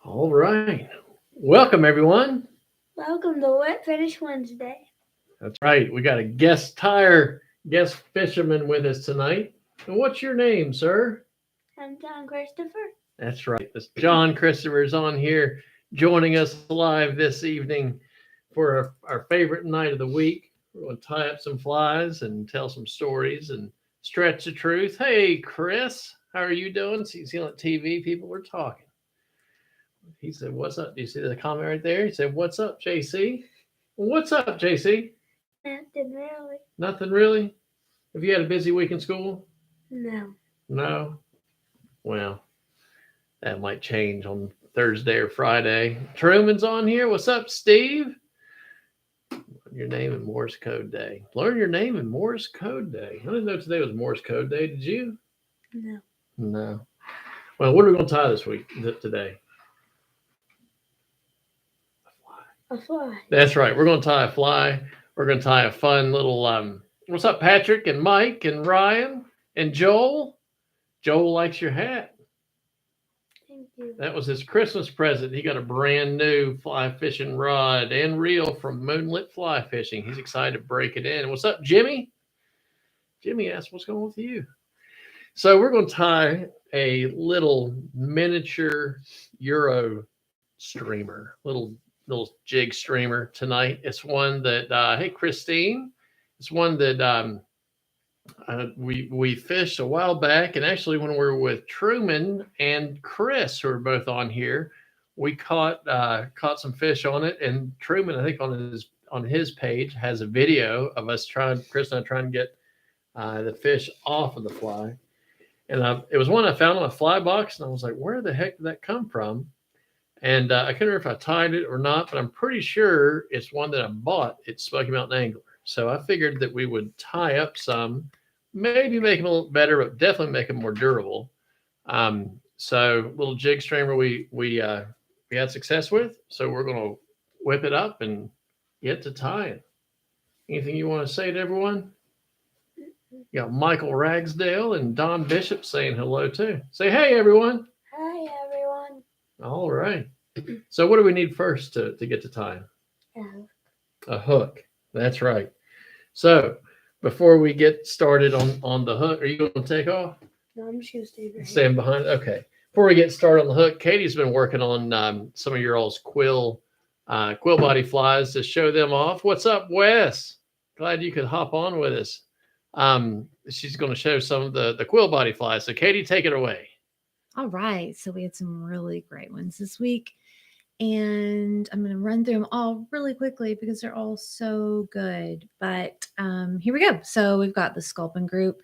All right. Welcome, everyone. Welcome to Wet Finish Wednesday. That's right. We got a guest fisherman with us tonight. And what's your name, sir? I'm John Christopher. That's right. This John Christopher is on here joining us live this evening for our favorite night of the week. We're going to tie up some flies and tell some stories and stretch the truth. Hey, Chris, how are you doing? See on TV, people are talking. He said, "What's up?" Do you see the comment right there? He said, "What's up, JC?" Well, what's up, JC? Nothing really. Nothing really. Have you had a busy week in school? No. No. Well, that might change on Thursday or Friday. Truman's on here. What's up, Steve? Learn your name in Morse code day. Learn your name in Morse code day. I didn't know today was Morse code day. Did you? No. No. Well, what are we going to tie this week today? A fly. That's right. We're going to tie a fly. We're going to tie a fun little. What's up, Patrick and Mike and Ryan and Joel? Joel likes your hat. Thank you. That was his Christmas present. He got a brand new fly fishing rod and reel from Moonlit Fly Fishing. He's excited to break it in. What's up, Jimmy? Jimmy asked, "What's going on with you?" So we're going to tie a little miniature Euro streamer, little jig streamer tonight. It's one that hey Christine, it's one that we fished a while back, and actually when we were with Truman and Chris, who are both on here, we caught some fish on it. And Truman, I think on his page, has a video of us Chris and I trying to get the fish off of the fly. And it was one I found on a fly box, and I was like, where the heck did that come from? And I can't remember if I tied it or not, but I'm pretty sure it's one that I bought at Smoky Mountain Angler. So I figured that we would tie up some, maybe make them a little better, but definitely make them more durable. So little jig streamer we had success with. So we're going to whip it up and get to tying. Anything you want to say to everyone? You got Michael Ragsdale and Don Bishop saying hello too. Say hey, everyone. Hi, everyone. All right. So what do we need first to get to tying? A hook. That's right. So before we get started on the hook, are you going to take off? No, I'm just going to stay right Stand behind. Okay. Before we get started on the hook, Katie's been working on some of your all's quill body flies to show them off. What's up, Wes? Glad you could hop on with us. She's going to show some of the quill body flies. So Katie, take it away. All right, so we had some really great ones this week, and I'm going to run through them all really quickly because they're all so good. But here we go. So we've got the Sculpin group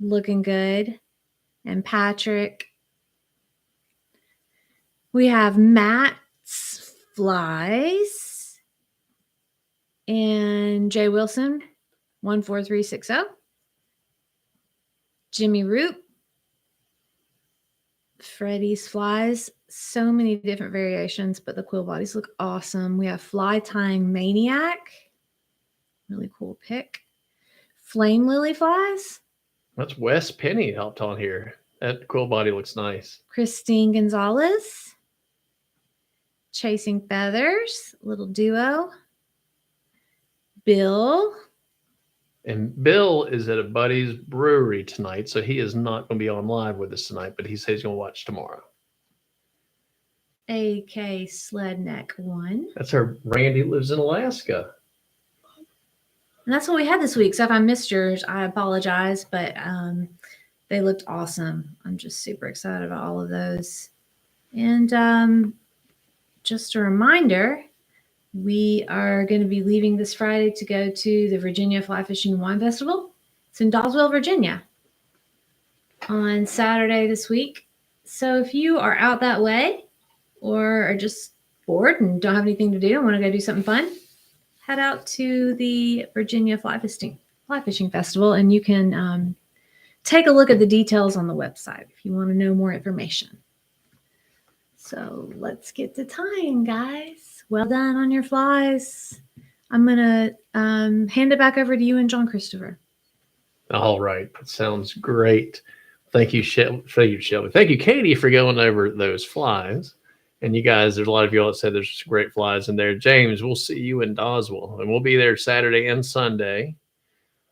looking good, and Patrick. We have Matt's flies and Jay Wilson, 14360. Jimmy Root. Freddie's flies, so many different variations, but the quill bodies look awesome. We have Fly Tying Maniac, really cool pick. Flame Lily flies. That's Wes Penny helped on here. That quill body looks nice. Christine Gonzalez. Chasing Feathers, little duo. Bill. And Bill is at a buddy's brewery tonight, so he is not going to be on live with us tonight, but he says he's going to watch tomorrow. AK Sledneck 1. That's our Randy lives in Alaska. And that's what we had this week. So if I missed yours, I apologize, but they looked awesome. I'm just super excited about all of those. And just a reminder, we are going to be leaving this Friday to go to the Virginia Fly Fishing Wine Festival. It's in Dawesville, Virginia on Saturday this week. So if you are out that way or are just bored and don't have anything to do and want to go do something fun, head out to the Virginia Fly Fishing Festival, and you can take a look at the details on the website if you want to know more information. So let's get to tying, guys. Well done on your flies. I'm going to hand it back over to you and John Christopher. All right. That sounds great. Thank you, Shelby. Thank you, Katie, for going over those flies. And you guys, there's a lot of you all that said there's some great flies in there. James, we'll see you in Doswell, and we'll be there Saturday and Sunday.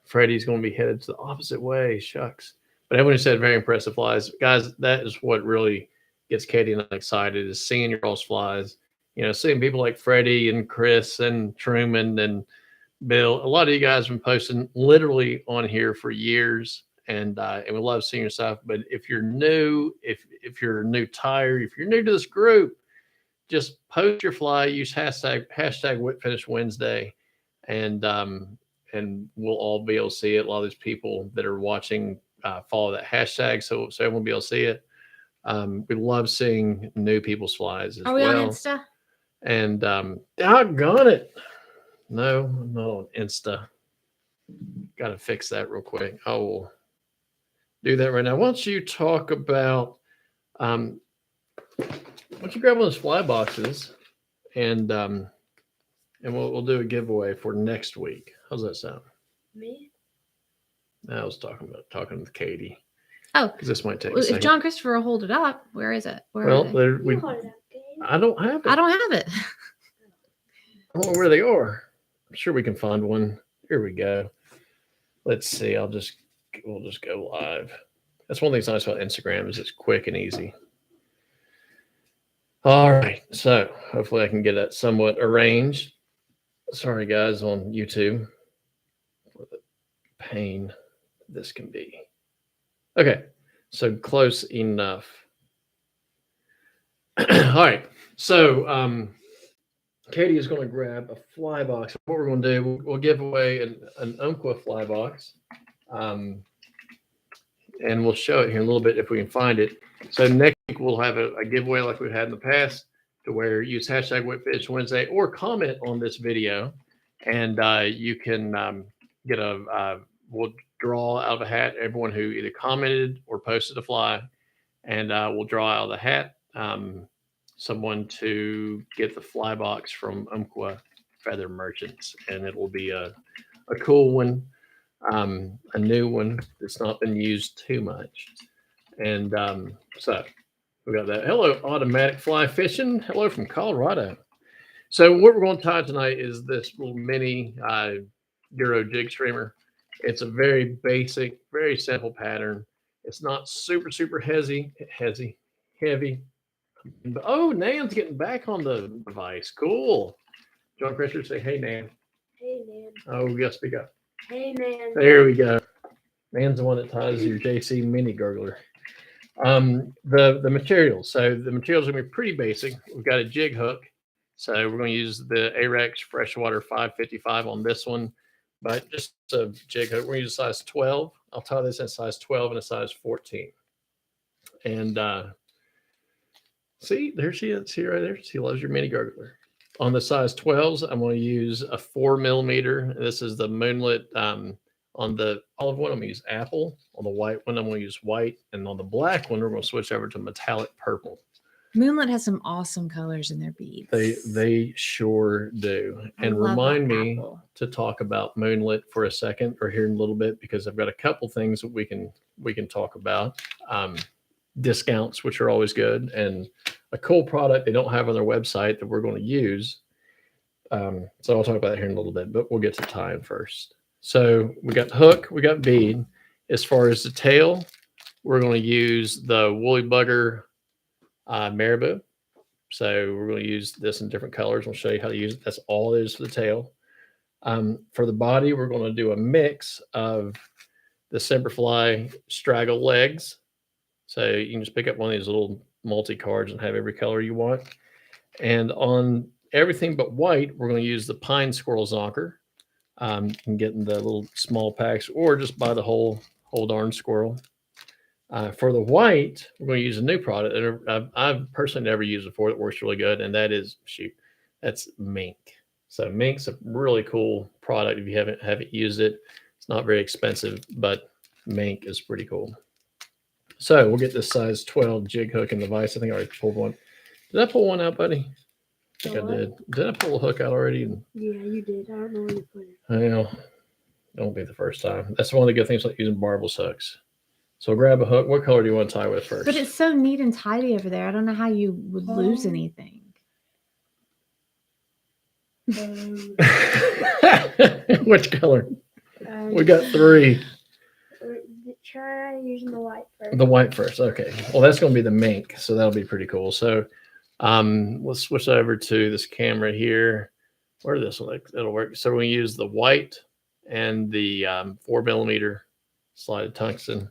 Freddie's going to be headed to the opposite way. Shucks. But everyone said very impressive flies. Guys, that is what really gets Katie and I excited, is seeing your all's flies. You know, seeing people like Freddie and Chris and Truman and Bill. A lot of you guys have been posting literally on here for years, and we love seeing your stuff. But if you're new, if you're new tire, if you're new to this group, just post your fly. Use hashtag Whip Finish Wednesday, and we'll all be able to see it. A lot of these people that are watching follow that hashtag, so everyone will be able to see it. We love seeing new people's flies as well. Are we on Insta? And doggone it. No, I'm not on Insta. Got to fix that real quick. I will do that right now. Why don't you talk about, why don't you grab one of those fly boxes, and we'll do a giveaway for next week. How's that sound? Me? I was talking with Katie. Oh, because this might take a if second. John Christopher will hold it up, where is it? Where Well, are they? You hold it up, Gabe. I don't have it. I don't have it. I don't know where they are. I'm sure we can find one. Here we go. Let's see. We'll just go live. That's one of the things nice about Instagram, is it's quick and easy. All right. So hopefully I can get that somewhat arranged. Sorry, guys, on YouTube for the pain this can be. Okay. So close enough. All right. So Katie is going to grab a fly box. What we're going to do, we'll give away an Umpqua fly box. And we'll show it here in a little bit if we can find it. So next week we'll have a giveaway like we've had in the past, to where use hashtag Whipfish Wednesday or comment on this video, and you can get we'll draw out of a hat everyone who either commented or posted a fly, and we'll draw out of the hat someone to get the fly box from Umpqua Feather Merchants, and it will be a cool one. A new one that's not been used too much. And so we got that. Hello, Automatic Fly Fishing. Hello from Colorado. So what we're going to tie tonight is this little mini Duro jig streamer. It's a very basic, very simple pattern. It's not super heavy. Oh, Nan's getting back on the device. Cool. John Christopher, say, hey, Nan. Hey, Nan. Oh, we got to speak up. Hey, Nan. There we go. Nan's the one that ties your JC mini gurgler. The materials. So the materials are going to be pretty basic. We've got a jig hook. So we're going to use the Ahrex Freshwater 555 on this one. But just a jig hook. We're going to use a size 12. I'll tie this in a size 12 and a size 14. And see, there she is. See right there? She loves your mini gurgler. On the size 12s, I'm going to use a 4 millimeter. This is the Moonlit. On the olive one, I'm going to use apple. On the white one, I'm going to use white. And on the black one, we're going to switch over to metallic purple. Moonlit has some awesome colors in their beads. They sure do. And remind me to talk about Moonlit for a second, or here in a little bit, because I've got a couple things that we can talk about. Discounts, which are always good, and a cool product they don't have on their website that we're going to use. So I'll talk about that here in a little bit, but we'll get to tying first. So we got hook, we got bead. As far as the tail, we're going to use the Woolly Bugger Marabou. So we're going to use this in different colors. We'll show you how to use it. That's all it is for the tail. For the body, we're going to do a mix of the Semperfli Straggle legs. So you can just pick up one of these little multi-cards and have every color you want. And on everything but white, we're going to use the Pine Squirrel zonker. You can get in the little small packs, or just buy the whole darn squirrel. For the white, we're going to use a new product that I've personally never used before that works really good, and that is, that's Mink. So Mink's a really cool product if you haven't used it. It's not very expensive, but Mink is pretty cool. So we'll get this size 12 jig hook in the vise. I think I already pulled one. Did I pull one out, buddy? I think I did. Did I pull a hook out already? Yeah, you did. I don't know where you put it. Well, it won't be the first time. That's one of the good things about using barbless hooks. So grab a hook. What color do you want to tie with first? But it's so neat and tidy over there. I don't know how you would lose anything. Which color? We Um, got 3. Try using the white first. The white first. Okay. Well, that's going to be the mink, so that'll be pretty cool. So let's switch over to this camera here. Where this will it'll work. So we use the white and the 4mm slotted tungsten.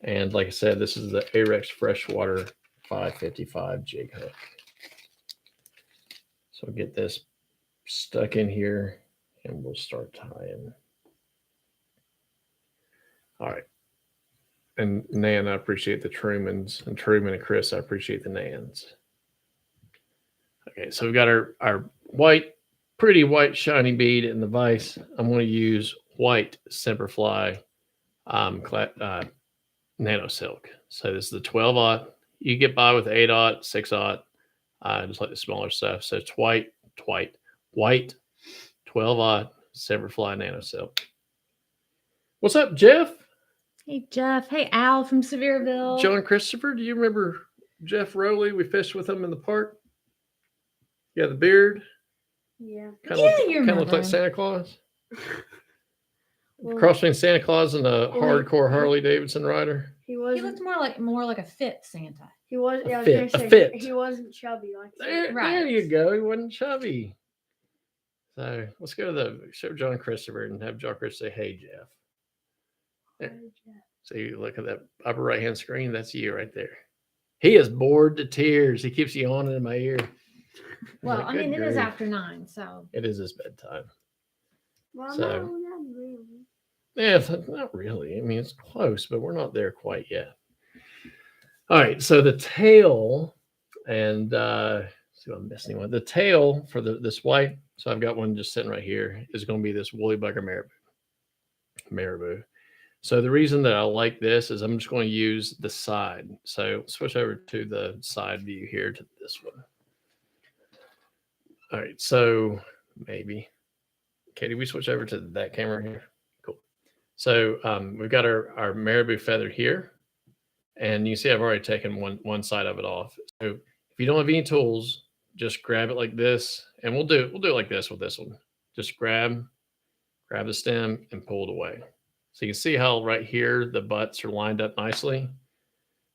And like I said, this is the Ahrex freshwater 555 jig hook. So get this stuck in here and we'll start tying. All right. And Nan, I appreciate the Trumans, and Truman and Chris, I appreciate the Nans. Okay, so we've got our white, pretty white shiny bead in the vise. I'm going to use white Semperfli Nano Silk. So this is the 12-aught. You get by with 8-aught, 6-aught, just like the smaller stuff. So it's white, 12-aught Semperfli Nano Silk. What's up, Jeff? Hey, Jeff. Hey, Al from Sevierville. John Christopher, do you remember Jeff Rowley? We fished with him in the park. Yeah, the beard. Yeah. Kind Yeah, of you looked remember like him. Santa Claus. Well, Cross between Santa Claus and a Well, hardcore Harley Davidson rider. he He wasn't. looked more like a fit Santa. He was. A Yeah, I was fit, gonna a say fit. he wasn't chubby like There, that. Right. there you go. He wasn't chubby. So let's go to the show John Christopher and have John Christopher say, "Hey, Jeff." There. So you look at that upper right hand screen. That's you right there. He is bored to tears. He keeps yawning in my ear. Well, Like, I mean, good it is grief. after 9, so. It is his bedtime. Well, So- no, not really. Yeah, not really. I mean, it's close, but we're not there quite yet. All right, so the tail, and see if I'm missing one. The tail for this white, so I've got one just sitting right here, is going to be this woolly bugger marabou. So the reason that I like this is I'm just going to use the side. So switch over to the side view here to this one. All right, so maybe. Katie, we switch over to that camera here. Cool. So we've got our marabou feather here. And you see I've already taken one side of it off. So if you don't have any tools, just grab it like this. And we'll do it like this with this one. Just grab the stem and pull it away. So you can see how right here the butts are lined up nicely.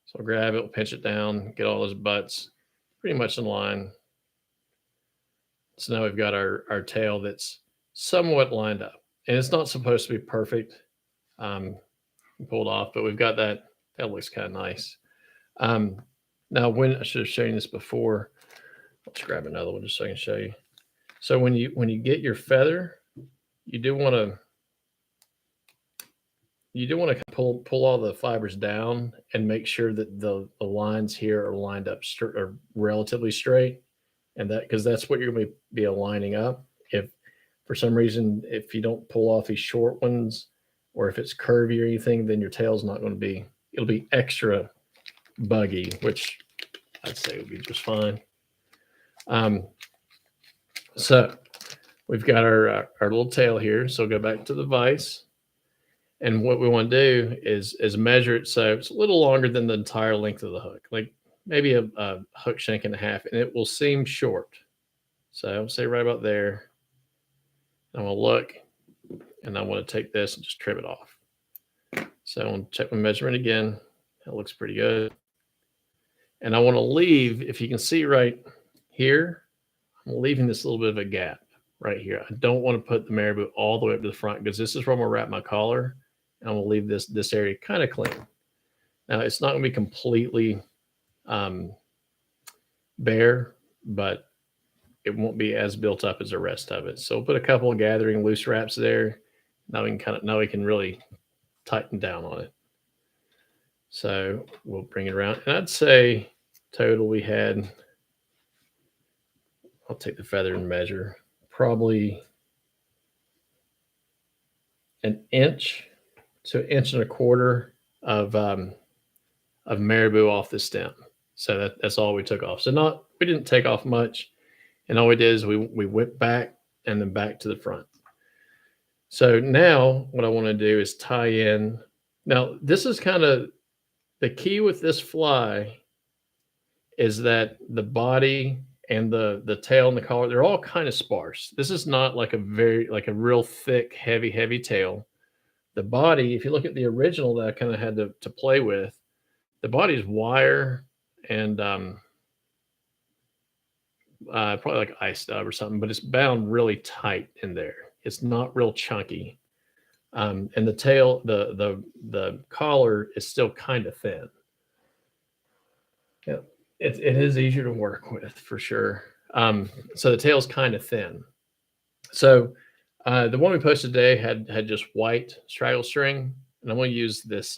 So I'll grab it, we'll pinch it down, get all those butts pretty much in line. So now we've got our tail that's somewhat lined up. And it's not supposed to be perfect pulled off, but we've got that. That looks kind of nice. Now, when I should have shown you this before, let's grab another one just so I can show you. So when you get your feather, you do want to pull all the fibers down and make sure that the lines here are lined up are relatively straight, and that because that's what you're going to be aligning up. If for some reason if you don't pull off these short ones, or if it's curvy or anything, then your tail's not going to be. It'll be extra buggy, which I'd say would be just fine. So we've got our little tail here. So go back to the vise. And what we want to do is measure it so it's a little longer than the entire length of the hook, like maybe a hook shank and a half, and it will seem short. So I'll say right about there. I'm going to look, and I want to take this and just trim it off. So I'm going to check my measurement again. That looks pretty good. And I want to leave, if you can see right here, I'm leaving this little bit of a gap right here. I don't want to put the marabou all the way up to the front because this is where I'm going to wrap my collar. And I'm going to leave this area kind of clean. Now, it's not going to be completely bare, but it won't be as built up as the rest of it. So we'll put a couple of gathering loose wraps there. Now we can really tighten down on it. So we'll bring it around. And I'd say total we had, I'll take the feather and measure, probably an inch to an inch and a quarter of marabou off the stem. So that's all we took off. So we didn't take off much. And all we did is we whipped back and then back to the front. So now what I want to do is tie in Now, this is kind of the key with this fly is that the body and the tail and the collar, they're all kind of sparse. This is not like a real thick, heavy tail. The body, if you look at the original that I kind of had to play with, the body's wire and probably like ice dub or something, but it's bound really tight in there. It's not real chunky. And the tail, the collar is still kind of thin. Yeah, it is easier to work with for sure. So the tail's kind of thin. So the one we posted today had just white straggle string, and I'm going to use this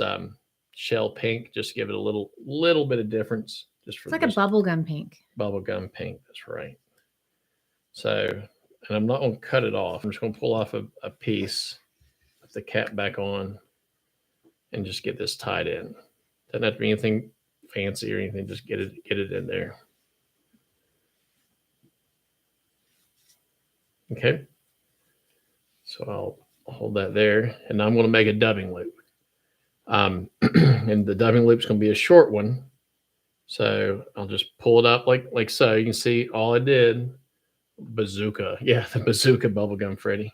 shell pink just to give it a little bit of difference. Just for It's like a bubblegum pink. Bubblegum pink, that's right. So, and I'm not going to cut it off. I'm just going to pull off a piece, put the cap back on, and just get this tied in. Doesn't have to be anything fancy or anything. Just get it in there. Okay. So I'll hold that there, and I'm going to make a dubbing loop. And the dubbing loop is going to be a short one. So I'll just pull it up like so. You can see all I did, bazooka. Yeah, the bazooka bubblegum Freddy.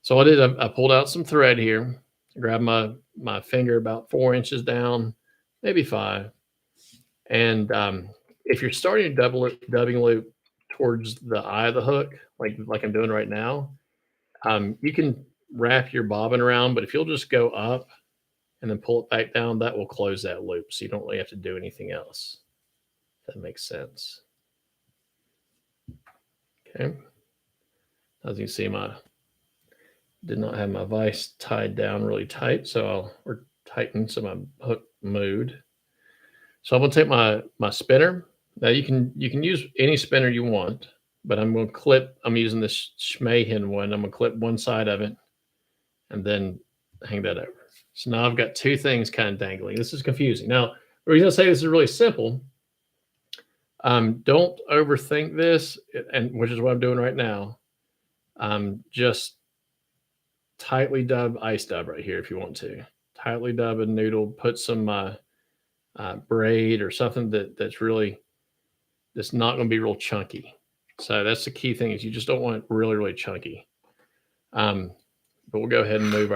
So I did, I pulled out some thread here, grabbed my finger about 4 inches down, maybe 5. And if you're starting a dubbing loop towards the eye of the hook, like I'm doing right now, you can wrap your bobbin around, but if you'll just go up and then pull it back down, that will close that loop. So you don't really have to do anything else. If that makes sense. Okay. As you can see, did not have my vise tied down really tight, so or tightened so my hook moved. So I'm gonna take my spinner. Now you can use any spinner you want, but I'm using this Schmahen one. I'm gonna clip one side of it and then hang that over. So now I've got two things kind of dangling. This is confusing. Now, the reason I say this is really simple. Don't overthink this, and which is what I'm doing right now. Just tightly dub ice dub right here if you want to. Tightly dub a noodle, put some braid or something that's not going to be real chunky. So that's the key thing is you just don't want it really chunky. But we'll go ahead and move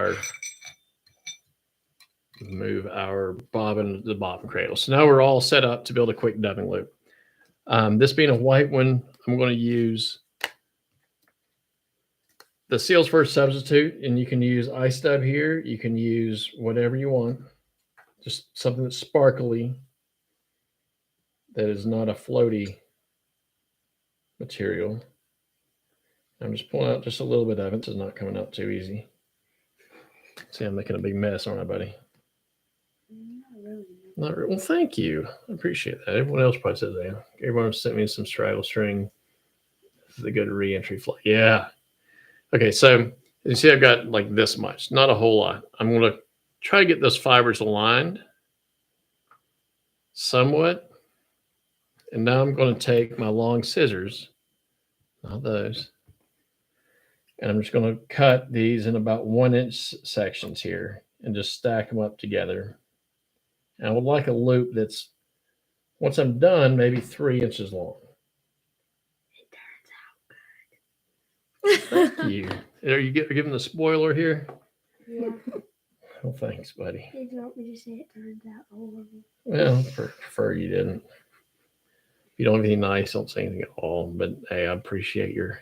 our bobbin to the bobbin cradle. So now we're all set up to build a quick dubbing loop. This being a white one, I'm going to use the Seals First substitute, and you can use ice dub here. You can use whatever you want, just something that's sparkly, that is not a floaty material. I'm just pulling out just a little bit of it. It's not coming out too easy. See, I'm making a big mess, aren't I, buddy? Not really. Well, thank you. I appreciate that. Everyone else probably said that. Everyone sent me some straggle string. This is a good re-entry fly. Yeah. Okay, so you see I've got like this much, not a whole lot. I'm going to try to get those fibers aligned somewhat. And now I'm going to take my long scissors, not those, and I'm just going to cut these in about 1 inch sections here and just stack them up together. And I would like a loop that's, once I'm done, maybe 3 inches long. It turns out good. Thank you. Are you giving the spoiler here? Yeah. Oh, thanks, buddy. Did you want me to say it turns out horrible? Well, prefer you didn't. If you don't have anything nice, don't say anything at all. But hey, I appreciate you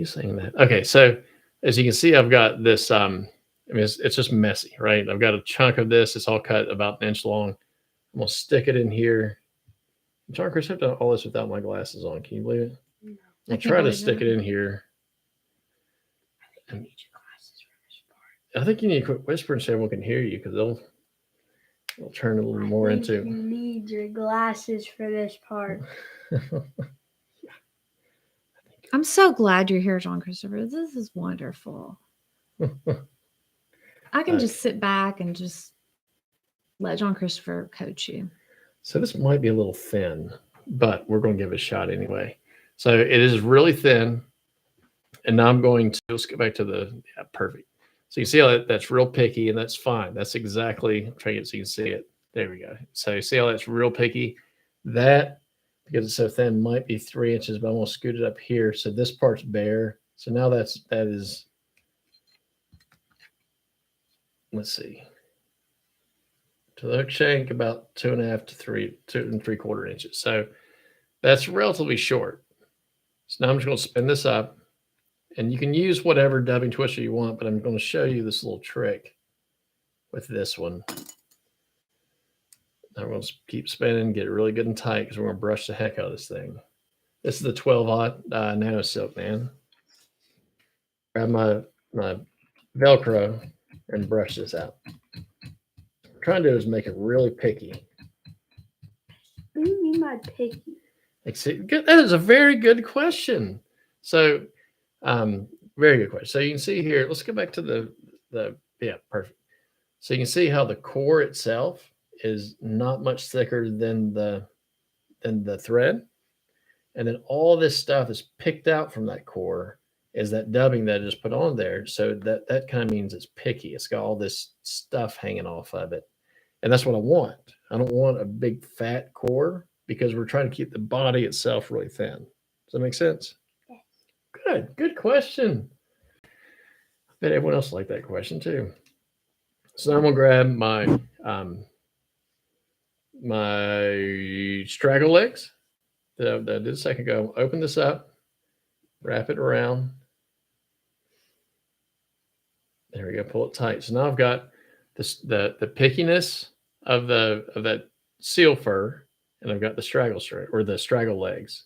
saying that. Okay, so as you can see, I've got this. I mean, it's just messy, right? I've got a chunk of this. It's all cut about 1 inch long. I'm gonna stick it in here. John Chris, I've done all this without my glasses on. Can you believe it? No. I'll try to stick it in here. I need your glasses for this part. I think you need to quit whispering so everyone can hear you, because they'll turn a little more I think into. you need your glasses for this part. I'm so glad you're here, John Christopher. This is wonderful. I can just sit back and just let John Christopher coach you. So this might be a little thin, but we're going to give it a shot anyway. So it is really thin. And now I'm going to, let's get back to perfect. So you see how that's real picky, and that's fine. That's exactly, I'm trying to get so you can see it. There we go. So you see how that's real picky? That, because it's so thin, might be 3 inches, but I'm going to scoot it up here. So this part's bare. So now that is, let's see, to the hook shank about 2.5 to 2 3/4 inches. So that's relatively short. So now I'm just going to spin this up, and you can use whatever dubbing twister you want, but I'm going to show you this little trick with this one. Now we're going to keep spinning, get it really good and tight, because we're going to brush the heck out of this thing. This is the 12-aught Nano Silk, man. Grab my Velcro and brush this out. What I'm trying to do is make it really picky. What do you mean by picky? That is a very good question. So, very good question. So you can see here, let's go back to the yeah, perfect. So you can see how the core itself is not much thicker than the thread. And then all this stuff is picked out from that core is that dubbing that is put on there. So that kind of means it's picky. It's got all this stuff hanging off of it. And that's what I want. I don't want a big fat core because we're trying to keep the body itself really thin. Does that make sense? Yes. Good question. I bet everyone else liked that question too. So now I'm gonna grab my my straggle legs that I did a second ago. Open this up, wrap it around. There we go. Pull it tight. So now I've got this the pickiness of that seal fur, and I've got the straggle string or the straggle legs.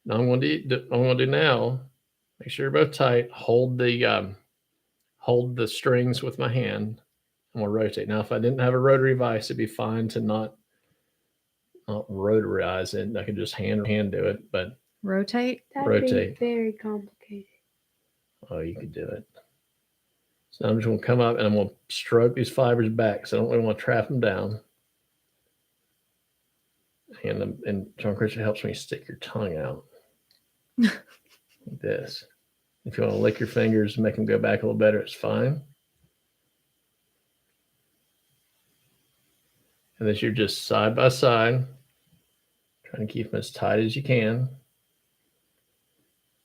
Now I'm going to do now. Make sure you're both tight. Hold the strings with my hand. I'm going to rotate. Now, if I didn't have a rotary vise, it'd be fine to not rotorize it. I could just hand do it, but Rotate. That'd rotate. be very complicated. Oh, you could do it. So I'm just going to come up and I'm going to stroke these fibers back because I don't really want to trap them down. And John Christian helps me stick your tongue out like this. If you want to lick your fingers and make them go back a little better, it's fine. And then you're just side by side, trying to keep them as tight as you can,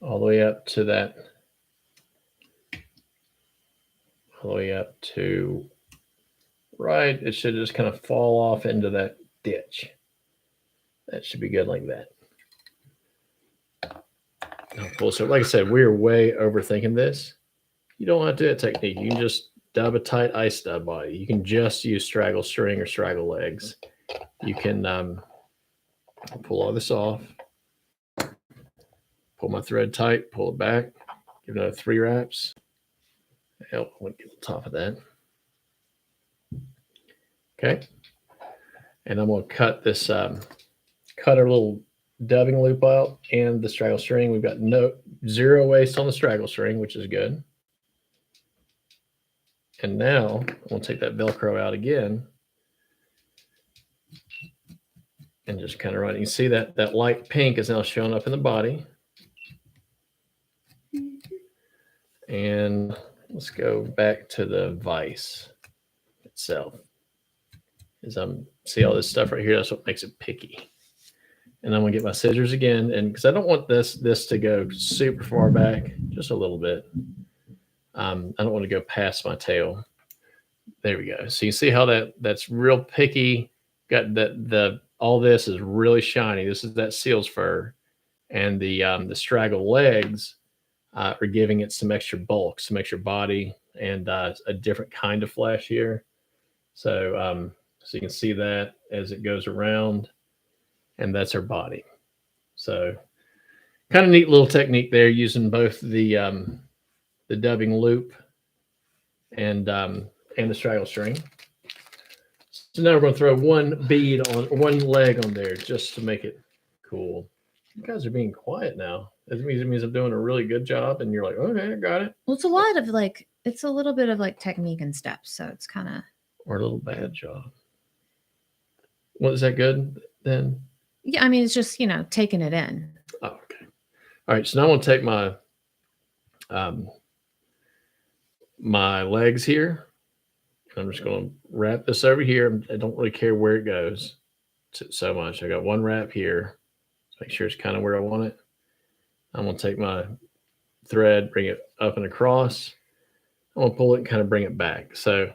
all the way up to that, all the way up to right. It should just kind of fall off into that ditch. That should be good like that. Cool. So like I said, we are way overthinking this. You don't have to do a technique. You can just dub a tight ice dub body. You can just use straggle string or straggle legs. You can pull all this off, pull my thread tight, pull it back, give it another 3 wraps. Help, I want to get on top of that. Okay. And I'm going to cut this, cut our little dubbing loop out and the straggle string. We've got zero waste on the straggle string, which is good. And now I'm going to take that Velcro out again and just kind of run it. You see that light pink is now showing up in the body. And let's go back to the vise itself. As see all this stuff right here, that's what makes it picky. And I'm gonna get my scissors again, and because I don't want this to go super far back, just a little bit. I don't want to go past my tail. There we go. So you see how that's real picky. Got all this is really shiny. This is that seal's fur, and the straggle legs are giving it some extra bulk, some extra body, and a different kind of flash here. So so you can see that as it goes around, and that's her body. So kind of neat little technique there, using both the dubbing loop and the straggle string. So now we're going to throw one leg on there just to make it cool. You guys are being quiet now. It means I'm doing a really good job, and you're like, okay, I got it. Well, it's a little bit of like technique and steps, so it's kind of, or a little bad job. What is that good then? Yeah, I mean, it's just, taking it in. Oh, okay. All right. So now I'm going to take my my legs here. I'm just going to wrap this over here. I don't really care where it goes so much. I got one wrap here. Make sure it's kind of where I want it. I'm going to take my thread, bring it up and across. I'm going to pull it and kind of bring it back. So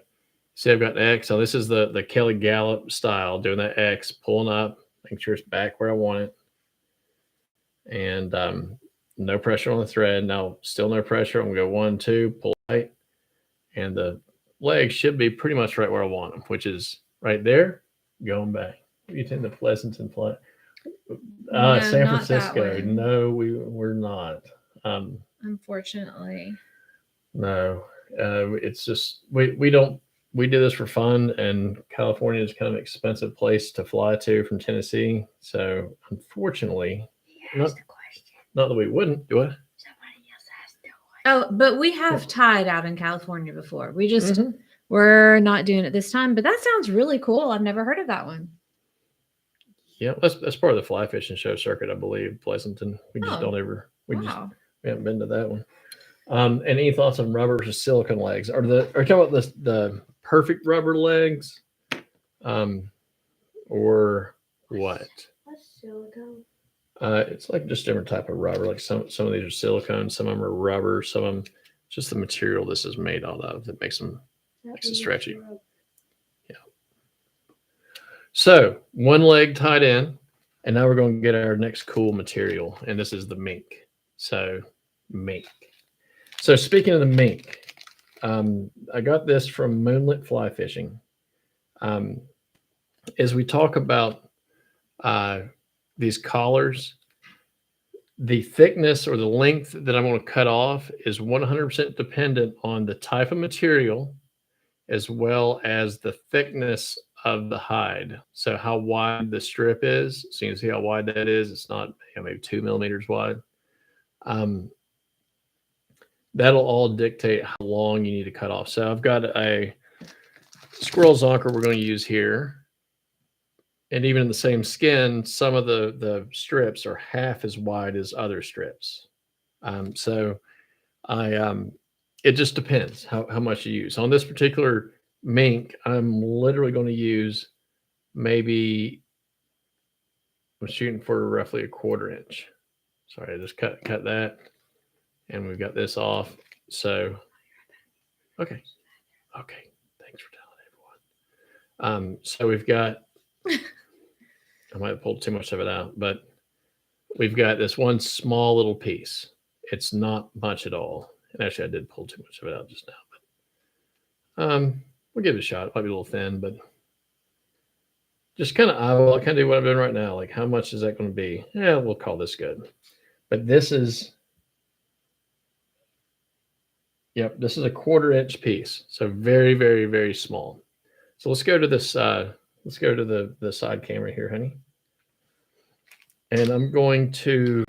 see, I've got X. So this is the Kelly Gallup style, doing that X, pulling up, making sure it's back where I want it. And no pressure on the thread. Now, still no pressure. I'm going to go 1, 2, pull tight. And the legs should be pretty much right where I want them, which is right there, going back. You tend to Pleasanton fly. No, San not that Francisco. one. No, we're not. Unfortunately. No, it's just we don't. We do this for fun, and California is kind of an expensive place to fly to from Tennessee. So unfortunately, He asked a question. not that we wouldn't do it. Somebody else asked the question. Oh, but we have tied out in California before. We just Mhm. we're not doing it this time. But that sounds really cool. I've never heard of that one. Yeah, that's part of the fly fishing show circuit, I believe. Pleasanton. We just Oh, don't ever. We wow. haven't been to that one. And any thoughts on rubber versus silicone legs? Are you talking about the perfect rubber legs, or what? What's silicone? It's like just different type of rubber. Like some of these are silicone, some of them are rubber, some of them just the material this is made out of that makes them Makes it stretchy. Yeah. So one leg tied in, and now we're going to get our next cool material, and this is the mink. So mink. So speaking of the mink, I got this from Moonlit Fly Fishing. As we talk about these collars, the thickness or the length that I'm going to cut off is 100% dependent on the type of material as well as the thickness of the hide. So how wide the strip is. So you can see how wide that is. It's not maybe 2 millimeters wide. That'll all dictate how long you need to cut off. So I've got a squirrel zonker we're going to use here. And even in the same skin, some of the strips are half as wide as other strips. So it just depends how much you use. On this particular mink, I'm literally going to use maybe, I'm shooting for roughly a 1/4 inch. Sorry, I just cut that. And we've got this off. So, okay. Thanks for telling everyone. So we've got, I might have pulled too much of it out, but we've got this one small little piece. It's not much at all. And actually, I did pull too much of it out just now. But we'll give it a shot. It might be a little thin, but just kind of eyeball. I kind of do what I'm doing right now. Like, how much is that going to be? Yeah, we'll call this good. But this is, yep, this is a 1/4 inch piece. So very, very, very small. So let's go to this. Let's go to the side camera here, honey. And I'm going to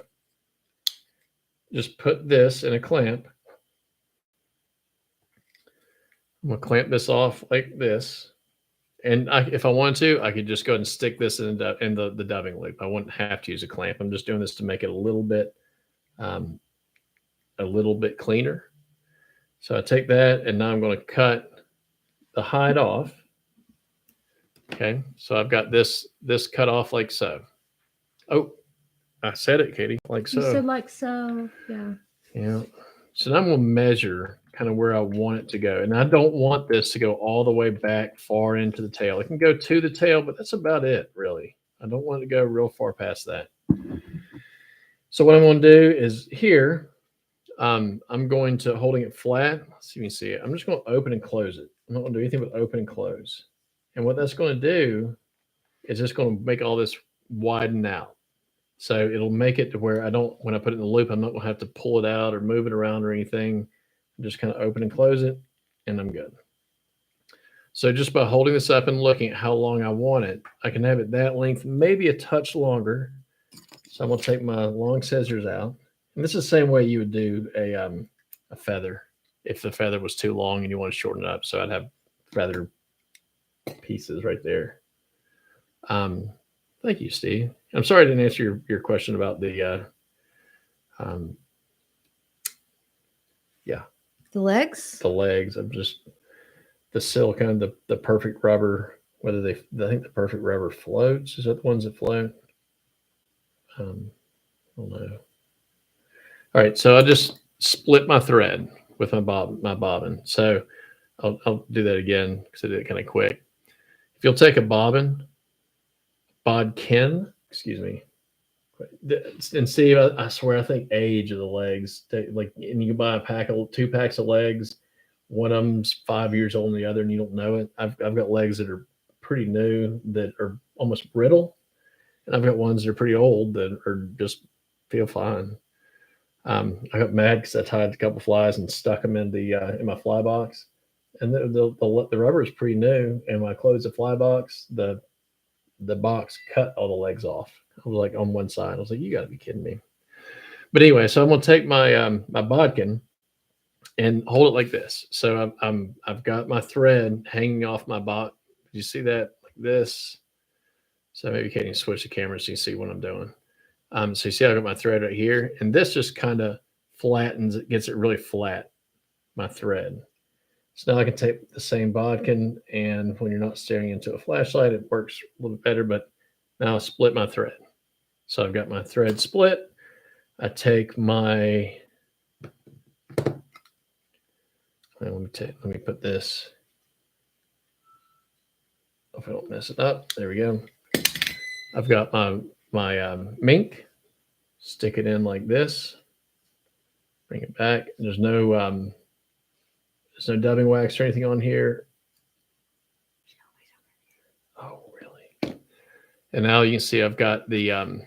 just put this in a clamp. I'm going to clamp this off like this. And if I wanted to, I could just go ahead and stick this in the dubbing loop. I wouldn't have to use a clamp. I'm just doing this to make it a little bit cleaner. So I take that, and now I'm going to cut the hide off. Okay, so I've got this cut off like so. Oh, I said it, Katie, like so. You said like so, yeah. Yeah. So now I'm going to measure kind of where I want it to go. And I don't want this to go all the way back far into the tail. It can go to the tail, but that's about it, really. I don't want it to go real far past that. So what I'm going to do is here, I'm going to, holding it flat, let's see if you can see it. I'm just going to open and close it. I'm not going to do anything but open and close. And what that's going to do is just going to make all this widen out. So it'll make it to where when I put it in the loop, I'm not going to have to pull it out or move it around or anything. Just kind of open and close it, and I'm good. So just by holding this up and looking at how long I want it, I can have it that length, maybe a touch longer. So I'm going to take my long scissors out. And this is the same way you would do a feather if the feather was too long and you want to shorten it up. So I'd have feather pieces right there. Thank you, Steve. I'm sorry I didn't answer your question about the, yeah. The legs? The legs. I'm just the silicone, the perfect rubber. Whether I think the perfect rubber floats. Is that the ones that float? I don't know. All right, so I just split my thread with my bobbin. So I'll do that again because I did it kind of quick. If you'll take a bodkin, excuse me, and Steve, I swear, I think age of the legs, like, and you can buy two packs of legs. One of them's 5 years old and the other, and you don't know it. I've got legs that are pretty new that are almost brittle, and I've got ones that are pretty old that are just feel fine. I got mad because I tied a couple flies and stuck them in in my fly box, and the rubber is pretty new. And when I closed the fly box, the box cut all the legs off. I was like on one side. I was like, "You got to be kidding me!" But anyway, so I'm gonna take my my bodkin and hold it like this. So I've got my thread hanging off my bot. You see that like this? So maybe Katie can switch the camera so you can see what I'm doing. So you see I got my thread right here, and this just kind of flattens it, gets it really flat, my thread. So now I can take the same bodkin, and when you're not staring into a flashlight, it works a little bit better, but now I split my thread. So I've got my thread split. I take my, let me put this, if I don't mess it up, there we go. I've got my mink, stick it in like this, bring it back. There's no dubbing wax or anything on here. Oh, really? And now you can see I've got the, and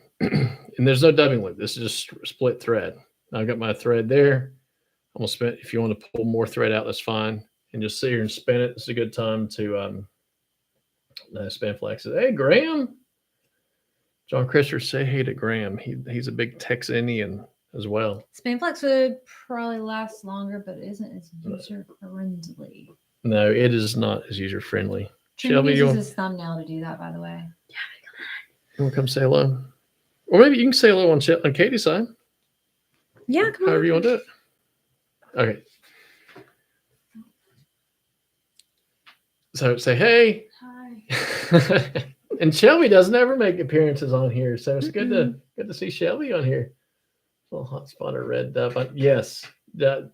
there's no dubbing loop. This is just split thread. I've got my thread there. I'm gonna spin. If you want to pull more thread out, that's fine. And just sit here and spin it. It's a good time to Semperfli says, "Hey, Graham." John Christopher, say hey to Graham. He's a big Texanian as well. Semperfli would probably last longer, but it isn't as user friendly. No, it is not as user friendly. Shelby uses his thumbnail to do that, by the way. Yeah, you want to come say hello? Or maybe you can say hello on Katie's side. Yeah, come on. However you want to do it. Okay. So say hey. Hi. And Shelby doesn't ever make appearances on here, so it's good to see Shelby on here. Little hot spot or red dove. Yes, the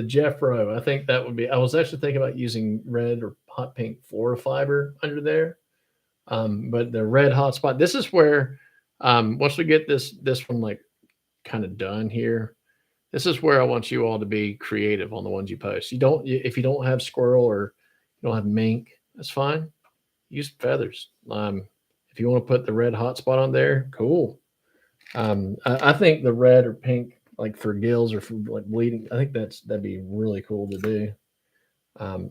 Jeff Rowe. I think that would be. I was actually thinking about using red or hot pink flora fiber under there, but the red hot spot. This is where once we get this one like kind of done here, this is where I want you all to be creative on the ones you post. If you don't have squirrel or you don't have mink, that's fine. Use feathers. If you want to put the red hot spot on there, cool. I think the red or pink, like for gills or for like bleeding, I think that'd be really cool to do. I've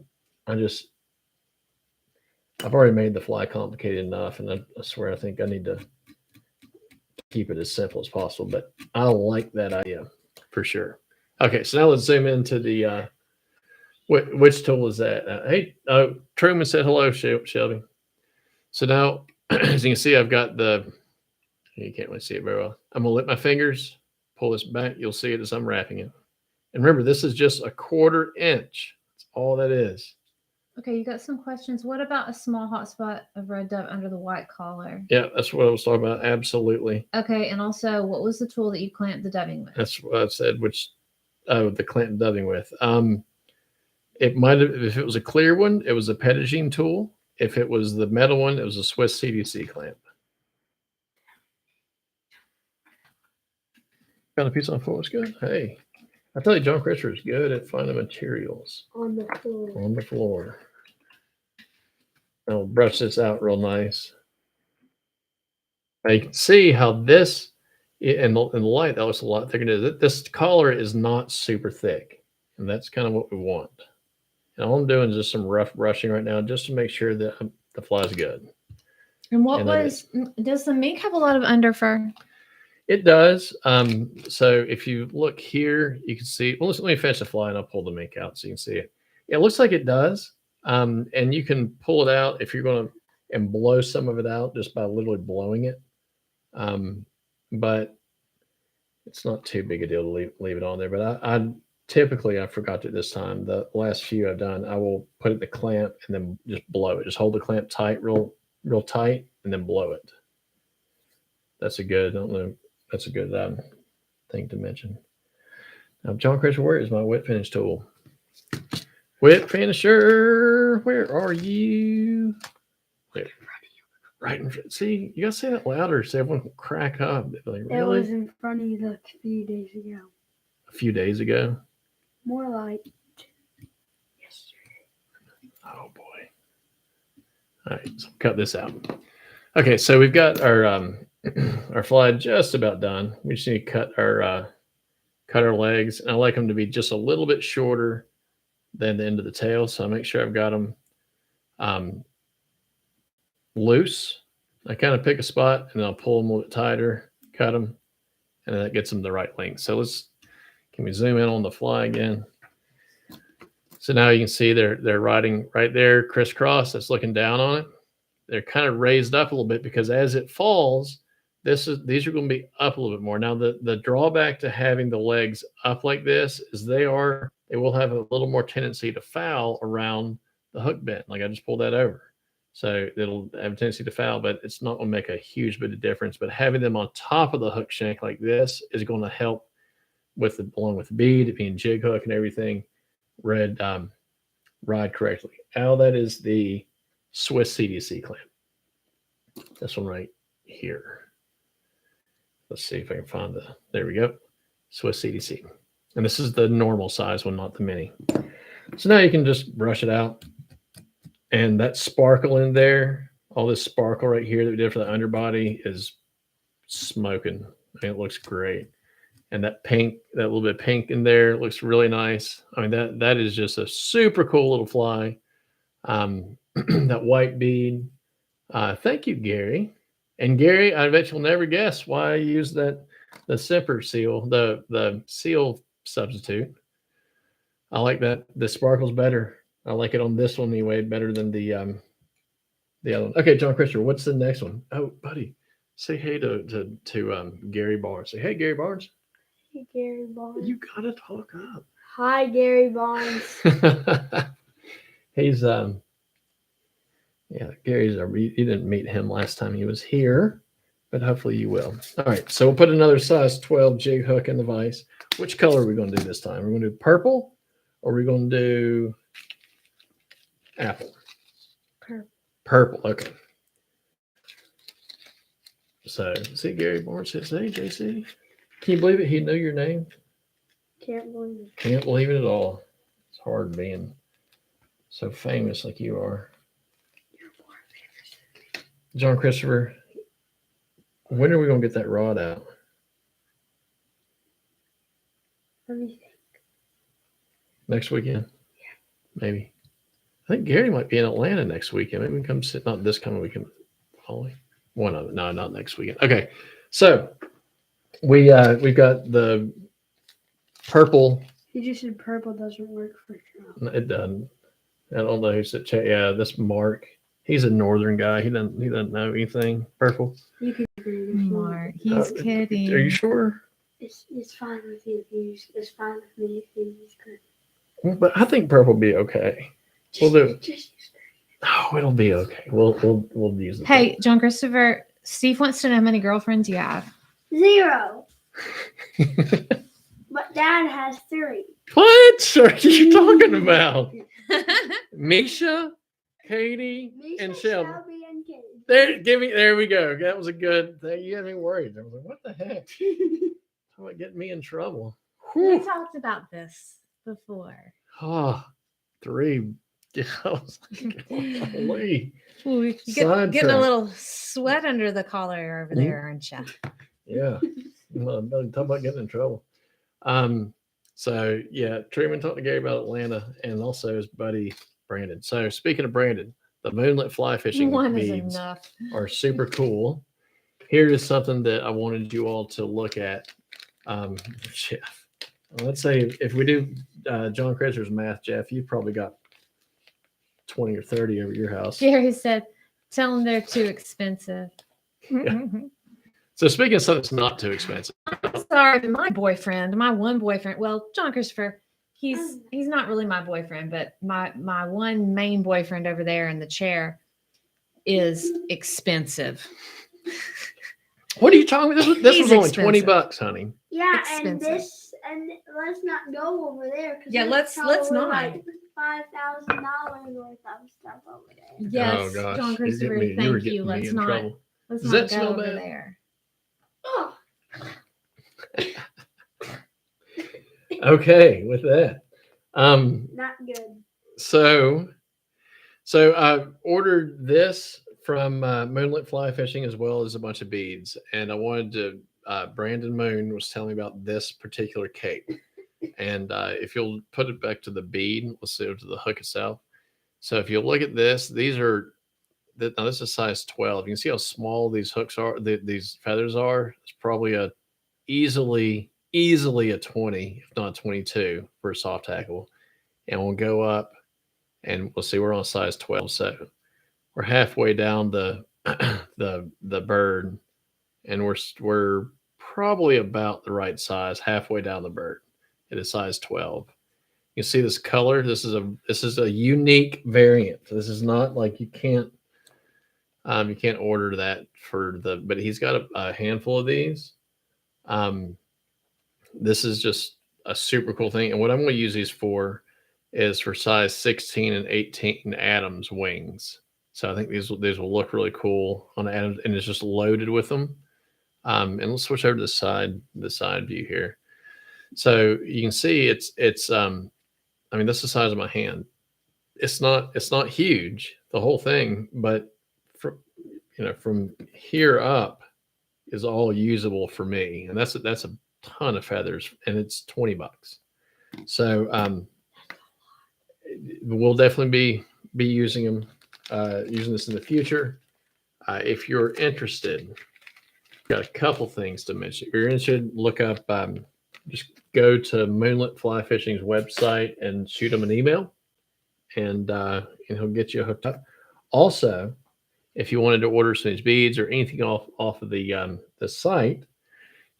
already made the fly complicated enough, and I swear I think I need to keep it as simple as possible. But I like that idea for sure. Okay, so now let's zoom into the which tool is that? Hey, Truman said hello, Shelby. So now, as you can see, I've got you can't really see it very well. I'm going to lift my fingers, pull this back. You'll see it as I'm wrapping it. And remember, this is just a 1/4 inch. That's all that is. Okay, you got some questions. What about a small hot spot of red dove under the white collar? Yeah, that's what I was talking about. Absolutely. Okay, and also, what was the tool that you clamped the dubbing with? That's what I said, the clamp dubbing with. It might have, if it was a clear one, it was a Pedagine tool. If it was the metal one, it was a Swiss CDC clamp. Found a piece on the floor. It's good. Hey, I tell you, John Christopher is good at finding materials On the floor. on the floor. I'll brush this out real nice. Now you can see how this, in the light, that looks a lot thicker. This collar is not super thick, and that's kind of what we want. And all I'm doing is just some rough brushing right now, just to make sure that the fly is good. And does the mink have a lot of under fur? It does. So if you look here, you can see, well, let me fetch the fly and I'll pull the mink out so you can see it. It looks like it does. And you can pull it out if you're going to, and blow some of it out just by literally blowing it. But it's not too big a deal to leave it on there. But typically I forgot to this time. The last few I've done, I will put it in the clamp and then just blow it. Just hold the clamp tight, real tight, and then blow it. That's a good. I don't know. That's a good thing to mention. Now, John Christian, where is my whip finish tool? Whip finisher, where are you? Where? Right in front. See, you gotta say that louder so everyone will crack up. Like, It really? was in front of you like a few days ago. A few days ago. More like yesterday. Oh boy. All right, so cut this out. Okay, so we've got our our fly just about done. We just need to cut our legs, and I like them to be just a little bit shorter than the end of the tail. So I make sure I've got them loose. I kind of pick a spot and I'll pull them a little bit tighter, cut them, and then that gets them the right length. So can we zoom in on the fly again? So now you can see they're riding right there, crisscross. That's looking down on it. They're kind of raised up a little bit because as it falls, these are going to be up a little bit more. Now the drawback to having the legs up like this is they will have a little more tendency to foul around the hook bend. Like I just pulled that over. So it'll have a tendency to foul, but it's not going to make a huge bit of difference. But having them on top of the hook shank like this is going to help along with the bead, it being jig hook and everything, ride correctly. Al, that is the Swiss CDC clamp. This one right here. Let's see if I can find there we go. Swiss CDC. And this is the normal size one, not the mini. So now you can just brush it out. And that sparkle in there, all this sparkle right here that we did for the underbody is smoking. I mean, it looks great. And that pink, that little bit of pink in there looks really nice. I mean, that is just a super cool little fly. That white bead. Thank you, Gary. And Gary, I bet you'll never guess why I use the Semper seal, the seal substitute. I like that. The sparkle's better. I like it on this one anyway, better than the other one. Okay, John Christopher, what's the next one? Oh, buddy, say hey to Gary Barnes. Say hey, Gary Barnes. Hey, Gary Barnes. You gotta talk up. Hi, Gary Barnes. He's Gary's you didn't meet him last time he was here, but hopefully you will. All right, so we'll put another size 12 jig hook in the vise. Which color are we going to do this time? We're going to do purple, or are we going to do apple? Purple. Okay. So see, Gary Barnes says, "Hey, JC, can you believe it? He knew your name." Can't believe it. Can't believe it at all. It's hard being so famous like you are. John Christopher, when are we going to get that rod out? Let me think. Next weekend? Yeah. Maybe. I think Gary might be in Atlanta next weekend. Maybe we can come sit, not this coming weekend, following. One of it. No, not next weekend. Okay. So we've got the purple. You just said purple doesn't work for trout. It doesn't. I don't know who said, yeah, this Mark. He's a northern guy. He doesn't know anything. Purple. You can agree with Mark, he's kidding. Are you sure? It's fine with you. It's fine with me if you use green. But I think purple will be okay. We'll do it. Just use Oh, it'll be okay. We'll use it. Hey, John Christopher, Steve wants to know how many girlfriends you have. green. 0. But Dad has 3. What are you talking about? Misha, Katie, and Shelby. Shelby, and Katie. There we go. That was a good thing. You had me worried. I was like, what the heck? How about getting me in trouble? We Whew. talked about this before. Oh, 3. Yeah, I was like, holy. Ooh, you're Sidetrack. getting a little sweat under the collar over there, aren't you? Yeah. Well, talk about getting in trouble. So yeah, Truman talked to Gary about Atlanta and also his buddy Brandon. So speaking of Brandon, the Moonlit fly fishing One is beads enough. are super cool. Here is something that I wanted you all to look at. Jeff, let's say if we do John Kretzer's math, Jeff, you've probably got 20 or 30 over your house. Gary said, tell them they're too expensive. Yeah. So speaking of something that's not too expensive. Sorry, my one boyfriend, well, John Christopher, he's not really my boyfriend, but my one main boyfriend over there in the chair is expensive. What are you talking about? This He's was only expensive. $20, honey. Yeah, Expensive. and let's not go over there. Yeah, let's not. Like $5,000 worth of stuff over there. Yes, Oh gosh, John you're Christopher, getting me- you were thank getting you. me Let's in not trouble. let's Does not that go smell over bad? there. Oh, Okay, with that. not good. So I ordered this from Moonlit Fly Fishing as well as a bunch of beads, and I wanted to. Brandon Moon was telling me about this particular cape, and if you'll put it back to the bead, let's see to the hook itself. So if you look at this, these are now this is size 12. You can see how small these hooks are. These feathers are. It's probably a easily a 20, if not 22 for a soft tackle, and we'll go up. And we'll see we're on size 12, so we're halfway down the the bird, and we're probably about the right size, halfway down the bird. It is size 12. You see this color. This is a unique variant. This is not like you can't order that for the. But he's got a handful of these. This is just a super cool thing, and what I'm going to use these for is for size 16 and 18 Adams wings. So I think these will look really cool on Adams, and it's just loaded with them. And let's switch over to the side view here. So you can see it's I mean, this is the size of my hand. It's not huge, the whole thing, but from here up is all usable for me, and that's a ton of feathers, and it's $20. So we'll definitely be using them, using this in the future. If you're interested, got a couple things to mention. If you're interested, look up, just go to Moonlit Fly Fishing's website and shoot them an email, and he'll get you hooked up. Also, if you wanted to order some of these beads or anything off of the site,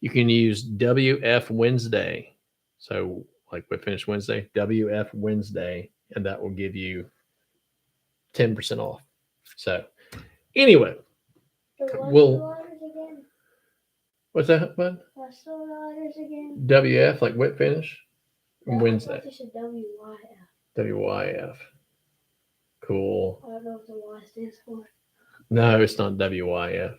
you can use WF Wednesday. So like we finished Wednesday, WF Wednesday, and that will give you 10% off. So anyway, what's that, bud? What's the letters again? WF, like wet finish, Wednesday. I thought you said WYF. WYF. Cool. I don't know what the Y stands for. No, it's not WYF.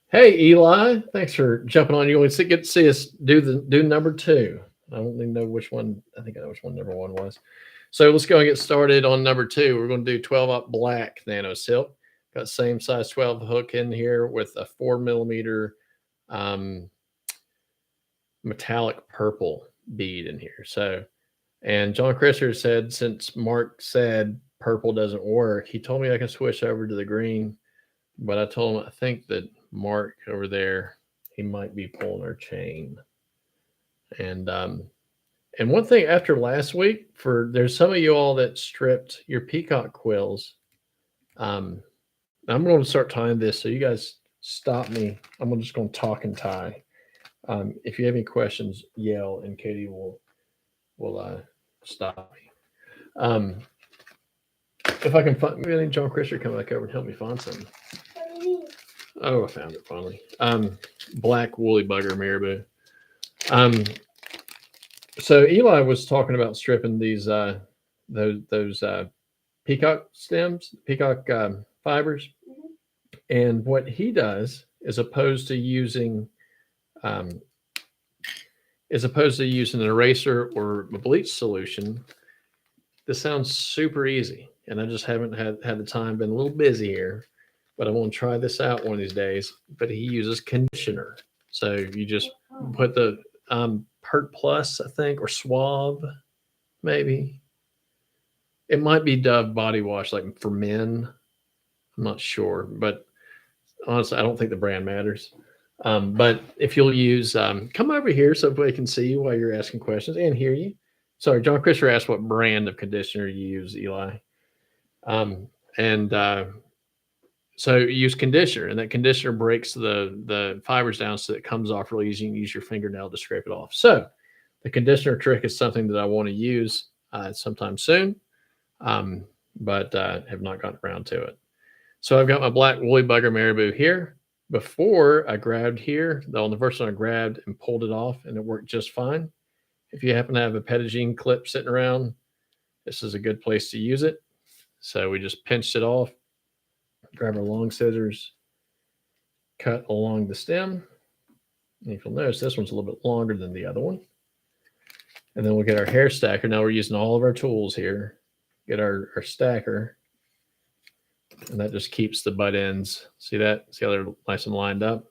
Hey, Eli, thanks for jumping on. You only get to see us do number 2. I don't even know which one. I think I know which one number 1 was. So let's go and get started on number 2. We're going to do 12-aught black nano silk. Got same size 12 hook in here with a 4mm metallic purple bead in here. So, and John Christopher said, since Mark said purple doesn't work, he told me I can switch over to the green, but I told him I think that Mark over there, he might be pulling our chain. And one thing after last week, there's some of you all that stripped your peacock quills. I'm going to start tying this, so you guys stop me. I'm just going to talk and tie. If you have any questions, yell, and Katie will stop me. If I can find, maybe John Christopher come back over and help me find something. What do you mean? Oh, I found it finally. Black woolly bugger marabou. So Eli was talking about stripping these those peacock stems, peacock fibers, and what he does is opposed to using an eraser or a bleach solution. This sounds super easy, and I just haven't had the time. Been a little busy here, but I want to try this out one of these days. But he uses conditioner, so you just put the Pert Plus, I think, or Suave, maybe. It might be Dove body wash, like for men. I'm not sure, but honestly, I don't think the brand matters. But if you'll use, come over here so everybody can see you while you're asking questions and hear you. Sorry, John Christopher asked what brand of conditioner you use, Eli. So you use conditioner, and that conditioner breaks the fibers down so it comes off really easy. You can use your fingernail to scrape it off. So The conditioner trick is something that I want to use sometime soon, but have not gotten around to it. So I've got my black woolly bugger marabou here. Before I grabbed here, though, on the first one I grabbed and pulled it off, and it worked just fine. If you happen to have a Pettigene clip sitting around, this is a good place to use it. So we just pinched it off, grab our long scissors, cut along the stem. And if you'll notice, this one's a little bit longer than the other one. And then we'll get our hair stacker. Now we're using all of our tools here. Get our stacker. And that just keeps the butt ends. See that? See how they're nice and lined up?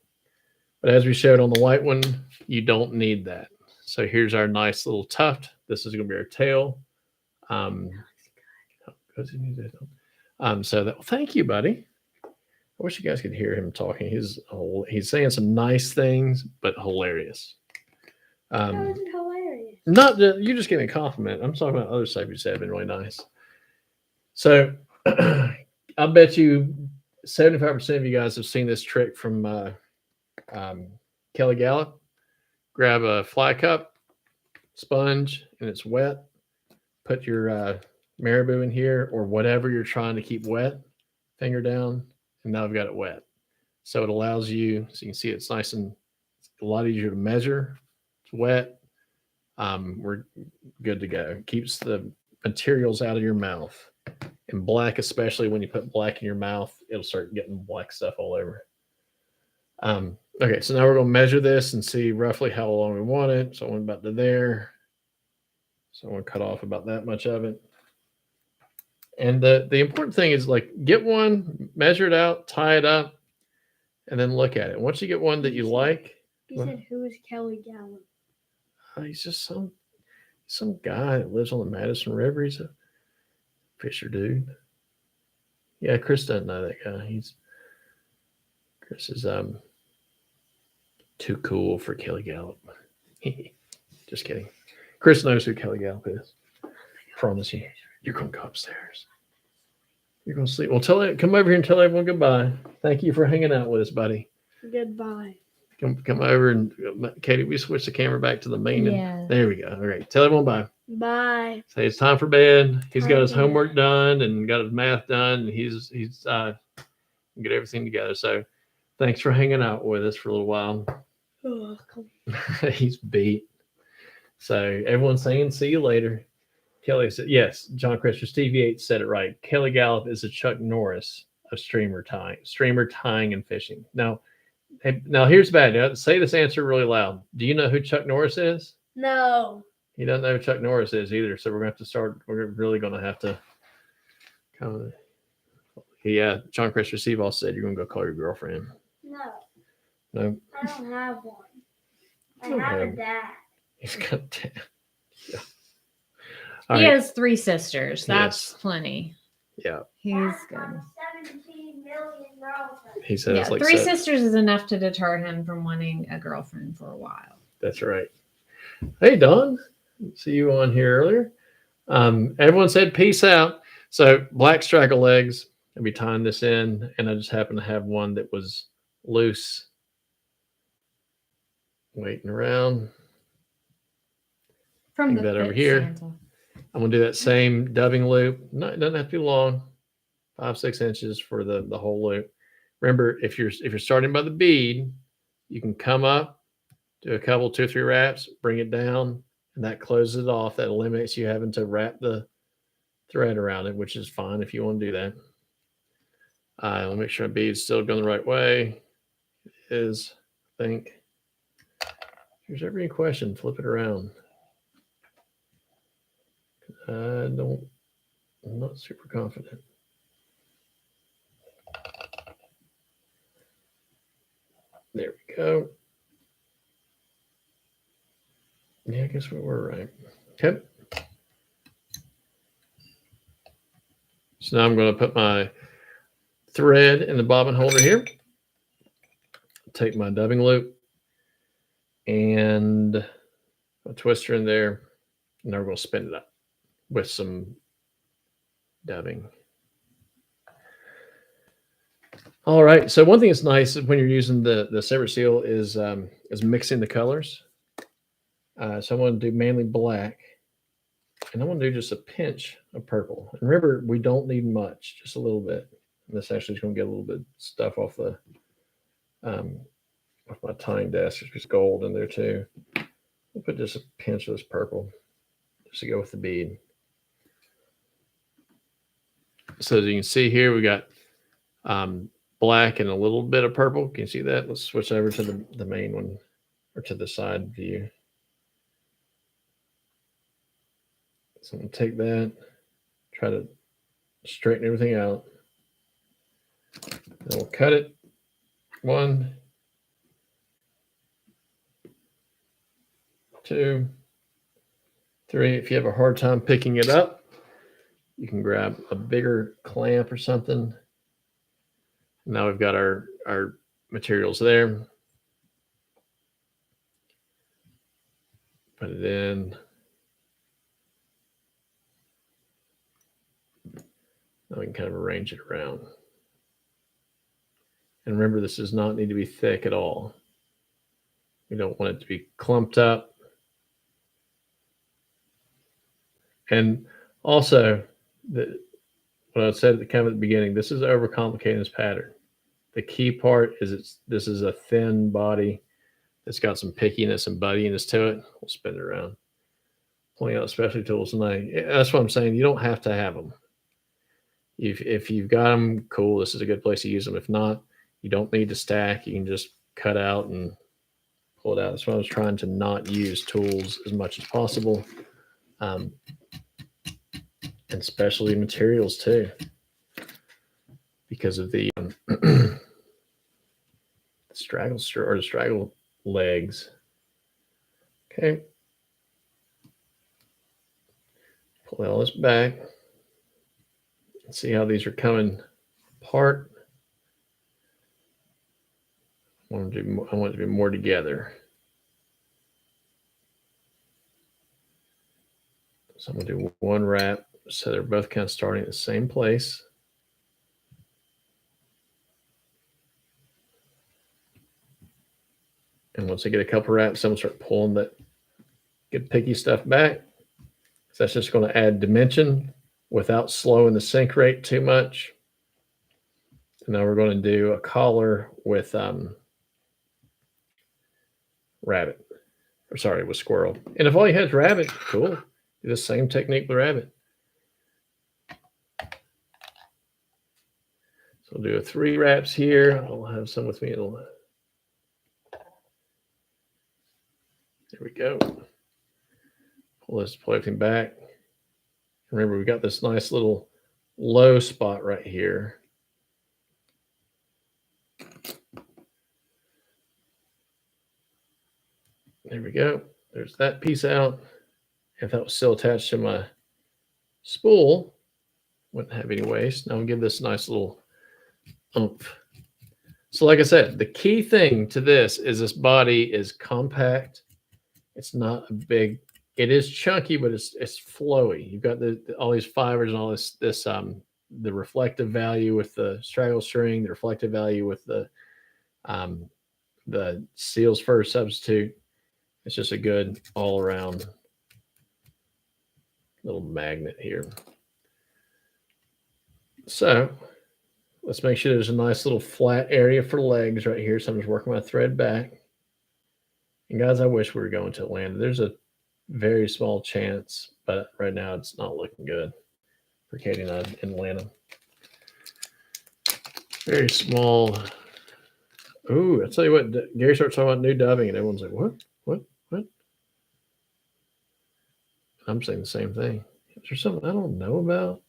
But as we showed on the white one, you don't need that. So here's our nice little tuft. This is going to be our tail. So that, well, thank you, buddy. I wish you guys could hear him talking. He's saying some nice things, but hilarious. That wasn't hilarious. Not that you just gave me a compliment. I'm talking about other stuff you said have been really nice. So I bet you 75% of you guys have seen this trick from Kelly Gallup. Grab a fly cup, sponge, and it's wet. Put your marabou in here or whatever you're trying to keep wet. Finger down, and now I've got it wet. So it allows you, so you can see it's nice and a lot easier to measure. It's wet. We're good to go. Keeps the materials out of your mouth. And black, especially when you put black in your mouth, it'll start getting black stuff all over. Okay, so now we're going to measure this and see roughly how long we want it. So I went about to there. So I'm going to cut off about that much of it. And the important thing is, like, get one, measure it out, tie it up, and then look at it. Once you get one that you like. You said, who is Kelly Gallup? He's just some guy that lives on the Madison River. He's a fisher dude. Yeah, Chris doesn't know that guy. Chris is too cool for Kelly Gallup. Just kidding. Chris knows who Kelly Gallup is. Promise you. You're going to go upstairs. You're going to sleep. Well, come over here and tell everyone goodbye. Thank you for hanging out with us, buddy. Goodbye. Come over and Katie, we switch the camera back to the main. Yeah. There we go. All right. Tell everyone bye. Bye. Say it's time for bed. He's got his Okay. homework done and got his math done. And he's get everything together. So thanks for hanging out with us for a little while. You're welcome. He's beat. So everyone's saying see you later. Kelly said, yes, John Christopher, Stevie 8 said it right. Kelly Gallup is a Chuck Norris of streamer tying and fishing. Now here's bad. Now, say this answer really loud. Do you know who Chuck Norris is? No. He doesn't know who Chuck Norris is either. So we're going to have to start. We're really going to have to kind of. Yeah, John Christopher Seaball said you're going to go call your girlfriend. No. No, I don't have one. I You don't have a have- dad. he's got 10. Yeah. He All right. has 3 sisters. That's Yes. plenty. Yeah, He's That's good. my 17 million girlfriend. he said Yeah, it's like 3 seven. sisters is enough to deter him from wanting a girlfriend for a while. That's right. Hey, Don. See you on here earlier. Everyone said peace out. So black straggle legs. I'll be tying this in, and I just happen to have one that was loose, waiting around. From Bring the that over Fit here. Santa. I'm gonna do that same dubbing loop. No, it doesn't have to be long. 5-6 inches for the whole loop. Remember, if you're starting by the bead, you can come up, do a couple, 2 or 3 wraps, bring it down, and that closes it off. That eliminates you having to wrap the thread around it, which is fine if you want to do that. Let me make sure my bead's still going the right way. It is, I think. If there's ever any question, flip it around. I'm not super confident. There we go. Yeah, I guess we were right. Okay. So now I'm going to put my thread in the bobbin holder here. Take my dubbing loop and a twister in there. And now we're going to spin it up with some dubbing. All right. So one thing that's nice when you're using the silver seal is mixing the colors. So I'm going to do mainly black. And I'm going to do just a pinch of purple. And remember, we don't need much, just a little bit. And this actually is going to get a little bit of stuff off the off my tying desk. There's gold in there too. We'll put just a pinch of this purple just to go with the bead. So as you can see here, we got black and a little bit of purple. Can you see that? Let's switch over to the main one, or to the side view. So I'm going to take that, try to straighten everything out. Then we'll cut it. 1, 2, 3. If you have a hard time picking it up, you can grab a bigger clamp or something. Now we've got our materials there. Put it in. Now we can kind of arrange it around. And remember, this does not need to be thick at all. We don't want it to be clumped up. And also, what I said at the beginning, this is overcomplicating this pattern. The key part is this is a thin body that's got some pickiness and buddiness to it. We'll spin it around. Pulling out specialty tools, and that's what I'm saying. You don't have to have them. If you've got them, cool. This is a good place to use them. If not, you don't need to stack. You can just cut out and pull it out. That's why I was trying to not use tools as much as possible. And specialty materials too, because of the straggle legs. Okay. Pull all this back. See how these are coming apart. I want it to be more together. So I'm going to do one wrap so they're both kind of starting at the same place. And once I get a couple wraps, I'm going to start pulling that good picky stuff back. So that's just going to add dimension without slowing the sink rate too much. And now we're going to do a collar with rabbit. Or sorry, with squirrel. And if all you had is rabbit, cool. Do the same technique with rabbit. So I'll do 3 wraps here. I'll have some with me. There we go. Pull everything back. Remember, we got this nice little low spot right here. There we go. There's that piece out. If that was still attached to my spool, wouldn't have any waste. Now I'll give this a nice little oomph. So like I said, the key thing to this is this body is compact. It's not a big, it is chunky, but it's flowy. You've got all these fibers and all this the reflective value with the straggle string, the reflective value with the seal's fur substitute. It's just a good all around little magnet here. So let's make sure there's a nice little flat area for legs right here. So I'm just working my thread back. And guys, I wish we were going to Atlanta. There's a very small chance, but right now it's not looking good for Katie and I in Atlanta. Very small. Ooh, I tell you what, Gary starts talking about new dubbing, and everyone's like, what? I'm saying the same thing. Is there something I don't know about?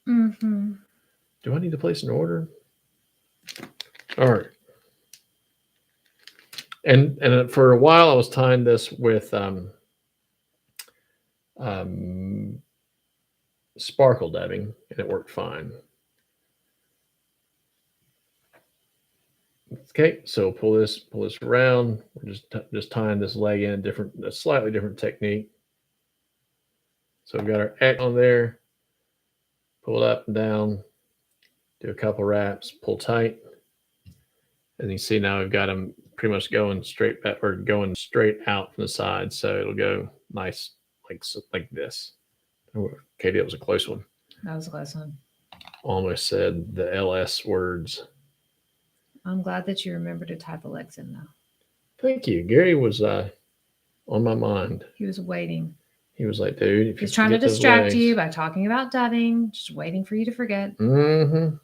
Mm-hmm. Do I need to place an order? All right. And for a while, I was tying this with sparkle dubbing, and it worked fine. Okay, so pull this around. We're just tying this leg in a slightly different technique. So we've got our X on there. Pull it up and down. Do a couple wraps. Pull tight. And you see now we've got them pretty much going straight back or going straight out from the side. So it'll go nice like this. Oh, Katie, that was a close one. That was a close one. Almost said the LS words. I'm glad that you remembered to type Alexa in though. Thank you. Gary was on my mind. He was waiting. He was like, dude, if He's you trying to forget those distract legs- you by talking about dubbing, just waiting for you to forget. Mm-hmm.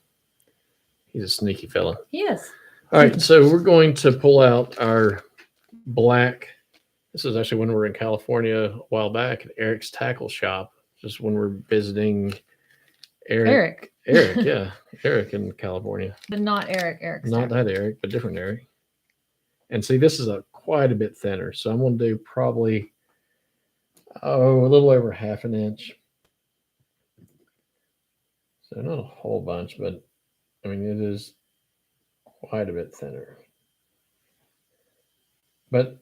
He's a sneaky fella. He is. All right, so we're going to pull out our black. This is actually when we were in California a while back at Ahrex Tackle Shop, just when we're visiting Eric, yeah, Eric in California. But not Eric. Eric's Not that Eric, but different Eric. And see, this is quite a bit thinner, so I'm going to do probably a little over half an inch. So not a whole bunch, but I mean it is quite a bit thinner. But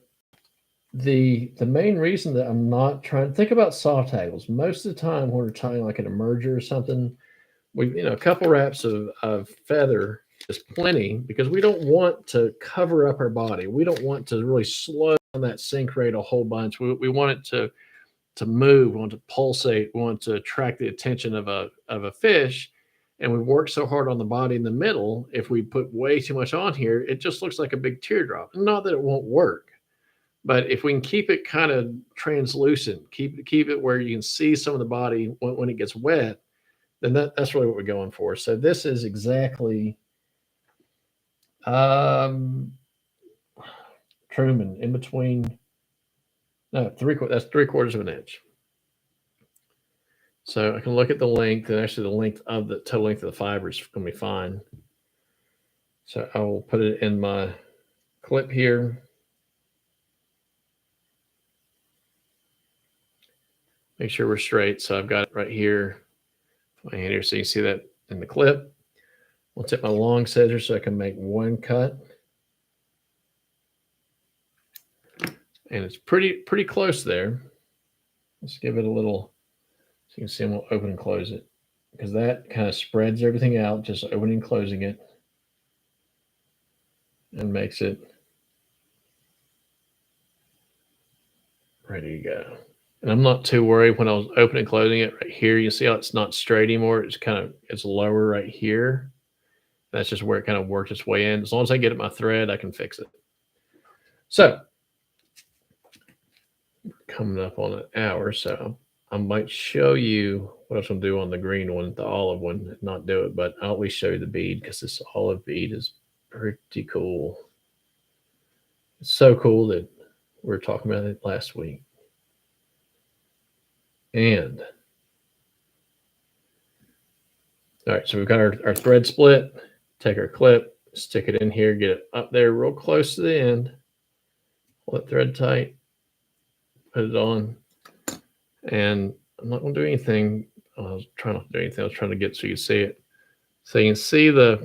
the main reason that I'm not trying to think about saw taggles, most of the time when we're tying like an emerger or something, we a couple wraps of feather is plenty because we don't want to cover up our body. We don't want to really slow down that sink rate a whole bunch. We want it to move, we want to pulsate, we want to attract the attention of a fish. And we work so hard on the body in the middle. If we put way too much on here, it just looks like a big teardrop. Not that it won't work, but if we can keep it kind of translucent, keep it where you can see some of the body when it gets wet, then that's really what we're going for. So this is exactly Truman in between. No, that's 3/4 of an inch. So I can look at the length, and actually the length of the total length of the fiber is going to be fine. So I will put it in my clip here. Make sure we're straight. So I've got it right here, my hand here, so you can see that in the clip. I'll take my long scissors so I can make one cut. And it's pretty close there. Let's give it a little. So you can see I'm going to open and close it because that kind of spreads everything out, just opening and closing it, and makes it ready to go. And I'm not too worried when I was opening and closing it right here. You see how it's not straight anymore. It's lower right here. That's just where it kind of worked its way in. As long as I get at my thread, I can fix it. So coming up on an hour, so I might show you what I was going to do on the green one, the olive one, not do it, but I'll at least show you the bead because this olive bead is pretty cool. It's so cool that we were talking about it last week. And all right, so we've got our thread split. Take our clip, stick it in here, get it up there real close to the end. Pull it thread tight, put it on. And I'm not going to do anything. I was trying not to do anything. I was trying to get so you see it. So you can see it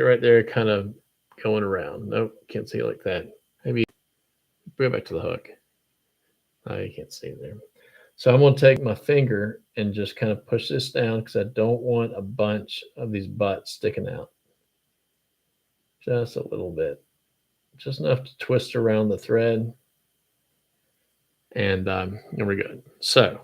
right there kind of going around. Nope, can't see it like that. Maybe bring it back to the hook. Oh, you can't see it there. So I'm going to take my finger and just kind of push this down because I don't want a bunch of these butts sticking out. Just a little bit. Just enough to twist around the thread. And we're good. So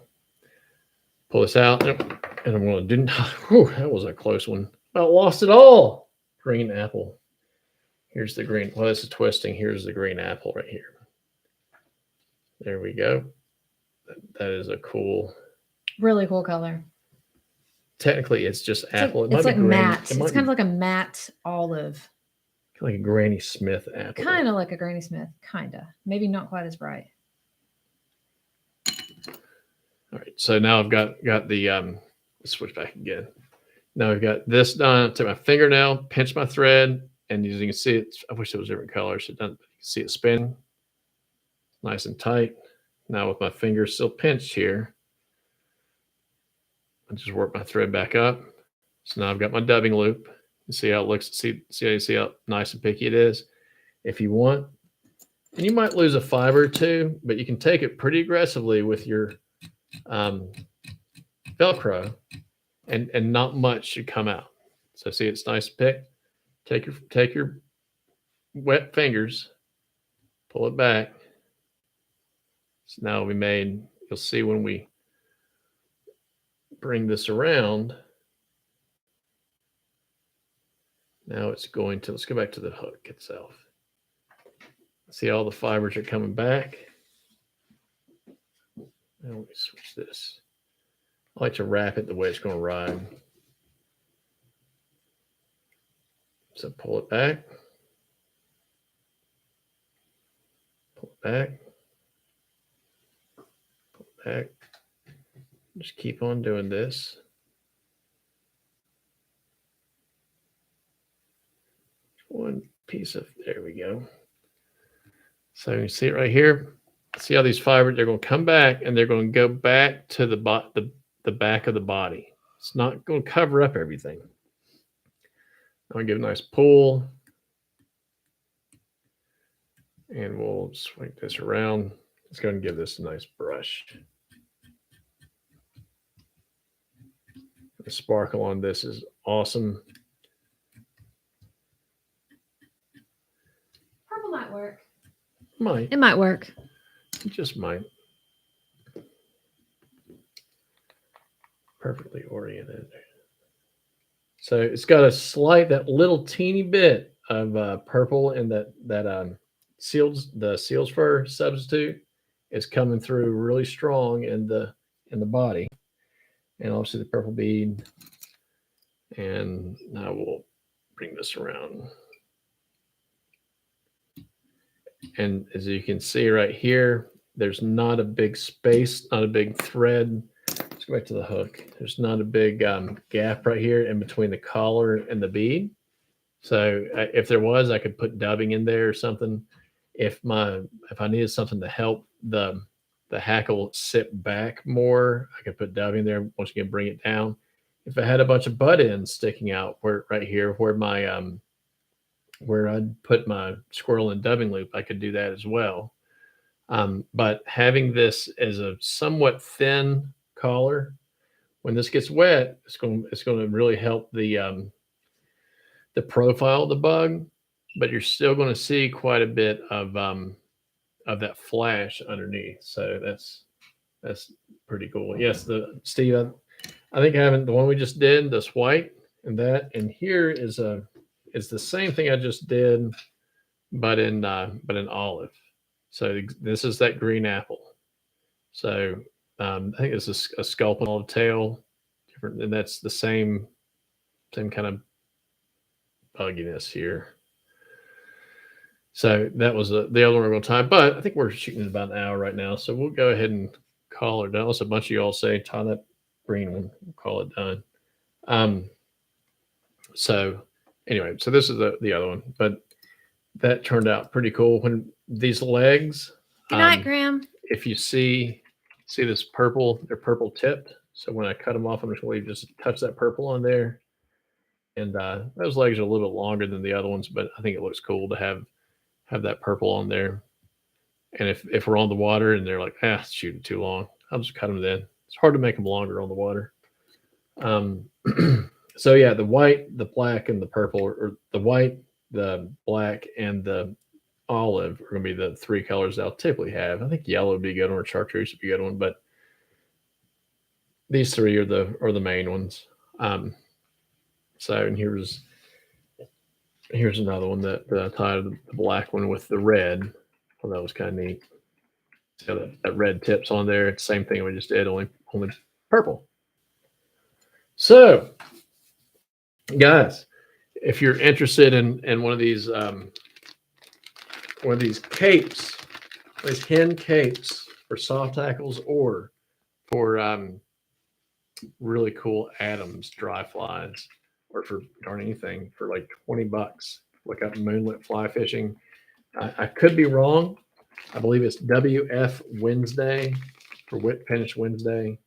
pull this out, and I'm going to do. Whew, that was a close one. About lost it all. Green apple. Here's the green. Well, this is twisting. Here's the green apple right here. There we go. That is a cool, really cool color. Technically, it's just apple. It's like matte. It's kind of like a matte olive. Like a Granny Smith apple. Kind of like a Granny Smith. Kind of. Maybe not quite as bright. All right, so now I've got the let's switch back again. Now I've got this done. Take my fingernail, pinch my thread, and as you can see it, I wish it was different colors. It doesn't. You can see it spin, nice and tight. Now with my finger still pinched here, I just work my thread back up. So now I've got my dubbing loop. You see how it looks. See how nice and picky it is. If you want, and you might lose a fiber or two, but you can take it pretty aggressively with your Velcro, and not much should come out. So see, it's nice to pick. Take your wet fingers, pull it back. So now we made, you'll see when we bring this around, now it's going to, let's go back to the hook itself. See all the fibers are coming back. Now let me switch this. I like to wrap it the way it's going to ride. So pull it back. Pull it back. Pull it back. Just keep on doing this. One piece of, there we go. So you see it right here. See how these fibers, they're going to come back and they're going to go back to the back of the body. It's not going to cover up everything. I'm going to give a nice pull. And we'll swing this around. Let's go and give this a nice brush. The sparkle on this is awesome. Purple might work. Might. It might work. It just might. Perfectly oriented. So it's got a slight, that little teeny bit of purple in that seal's fur substitute is coming through really strong in the body, and obviously the purple bead. And now we'll bring this around. And as you can see right here, there's not a big space, not a big thread. Let's go back to the hook. There's not a big gap right here in between the collar and the bead. So if there was, I could put dubbing in there or something. If I needed something to help the hackle sit back more, I could put dubbing there. Once again, bring it down. If I had a bunch of butt ends sticking out right here where my where I'd put my squirrel and dubbing loop, I could do that as well. But having this as a somewhat thin collar, when this gets wet, it's going to really help the profile of the bug. But you're still going to see quite a bit of that flash underneath. So that's pretty cool. Yes, Steve, I think having the one we just did, this white and that, and here is the same thing I just did, but in olive. So this is that green apple. So I think it's a sculpin olive tail, different, and that's the same kind of bugginess here. So that was the other one we're going to tie, but I think we're shooting at about an hour right now. So we'll go ahead and call her done. Unless a bunch of y'all say, tie that green one, we'll call it done. So anyway, so this is the other one, but that turned out pretty cool. When these legs, Good night, Graham. if you see this purple, they're purple tipped. So when I cut them off, I'm just going to just touch that purple on there. And those legs are a little bit longer than the other ones, but I think it looks cool to have that purple on there. And if we're on the water and they're like, it's shooting too long, I'll just cut them then. It's hard to make them longer on the water. So yeah, the white, the black, and the purple, or the white, the black, and the olive are going to be the three colors I'll typically have. I think yellow would be a good one, or chartreuse would be a good one, but these three are the main ones. So, and here's another one that I tied the black one with the red. Well, that was kind of neat. So that red tips on there. It's the same thing we just did, only purple. So, guys, if you're interested in one of these capes, these hen capes for soft tackles or for really cool Adams dry flies, or for darn anything, for like $20, look up Moonlit Fly Fishing. I could be wrong. I believe it's WF Wednesday for Whip Finish Wednesday.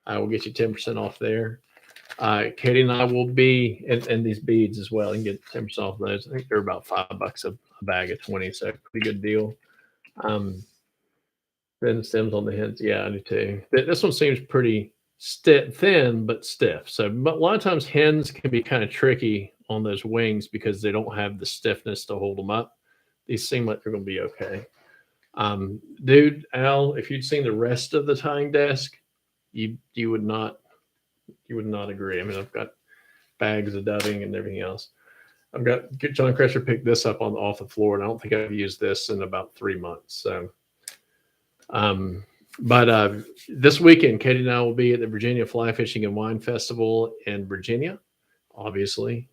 I will get you 10% off there. Katie and I will be, and these beads as well. You can get 10% off those. I think they're about $5 a bag of 20, so pretty good deal. Thin stems on the hens. Yeah, I do too. This one seems pretty thin but stiff. So, but a lot of times hens can be kind of tricky on those wings because they don't have the stiffness to hold them up. these seem like they're going to be okay. Dude, Al, if you'd seen the rest of the tying desk, you would not agree. I mean, I've got bags of dubbing and everything else. I've got John Crusher picked this up off the floor, and I don't think I've used this in about 3 months. So, but this weekend, Katie and I will be at the Virginia Fly Fishing and Wine Festival in Virginia, obviously.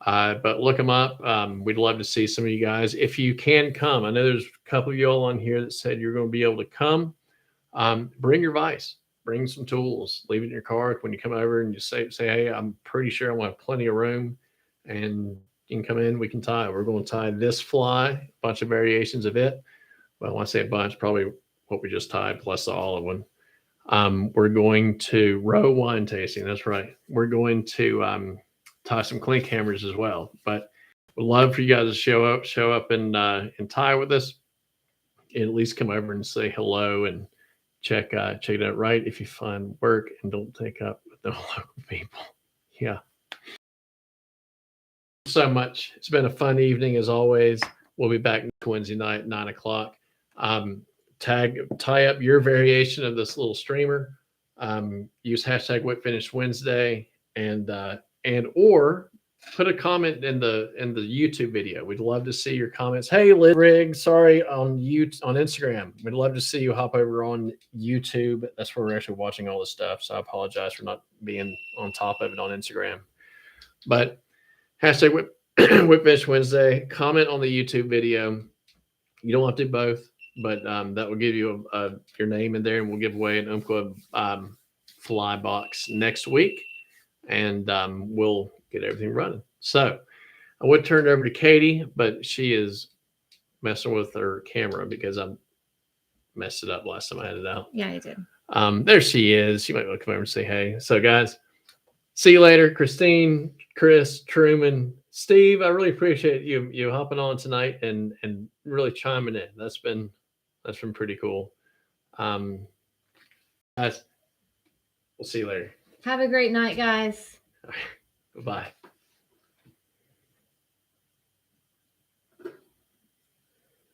But look them up. We'd love to see some of you guys. If you can come, I know there's a couple of y'all on here that said you're going to be able to come. Bring your vise, bring some tools, leave it in your car when you come over, and you say, hey, I'm pretty sure I'm going to have plenty of room, and you can come in. We can tie. We're going to tie this fly, a bunch of variations of it. Well, when I say a bunch, probably what we just tied plus the olive one. We're going to row wine tasting. That's right. We're going to tie some clink hammers as well. But we'd love for you guys to show up and tie with us, and at least come over and say hello and check it out. Right, if you find work and don't take up with the local people. Yeah. So much. It's been a fun evening as always. We'll be back next Wednesday night at 9 o'clock. Tie up your variation of this little streamer. Use hashtag #WhipFinishWednesday or put a comment in the YouTube video. We'd love to see your comments. Hey, Liz Riggs, sorry, on Instagram. We'd love to see you hop over on YouTube. That's where we're actually watching all this stuff. So I apologize for not being on top of it on Instagram. But hashtag #WhipFinishWednesday. Comment on the YouTube video. You don't have to do both, but that will give you your name in there, and we'll give away an Umpqua fly box next week, and we'll get everything running. So I would turn it over to Katie, but she is messing with her camera because I messed it up last time I had it out. Yeah, I did. There she is. She might want to come over and say hey. So guys, see you later. Christine, Chris, Truman, Steve, I really appreciate you hopping on tonight and really chiming in. That's been pretty cool. Guys, we'll see you later. Have a great night, guys. Bye.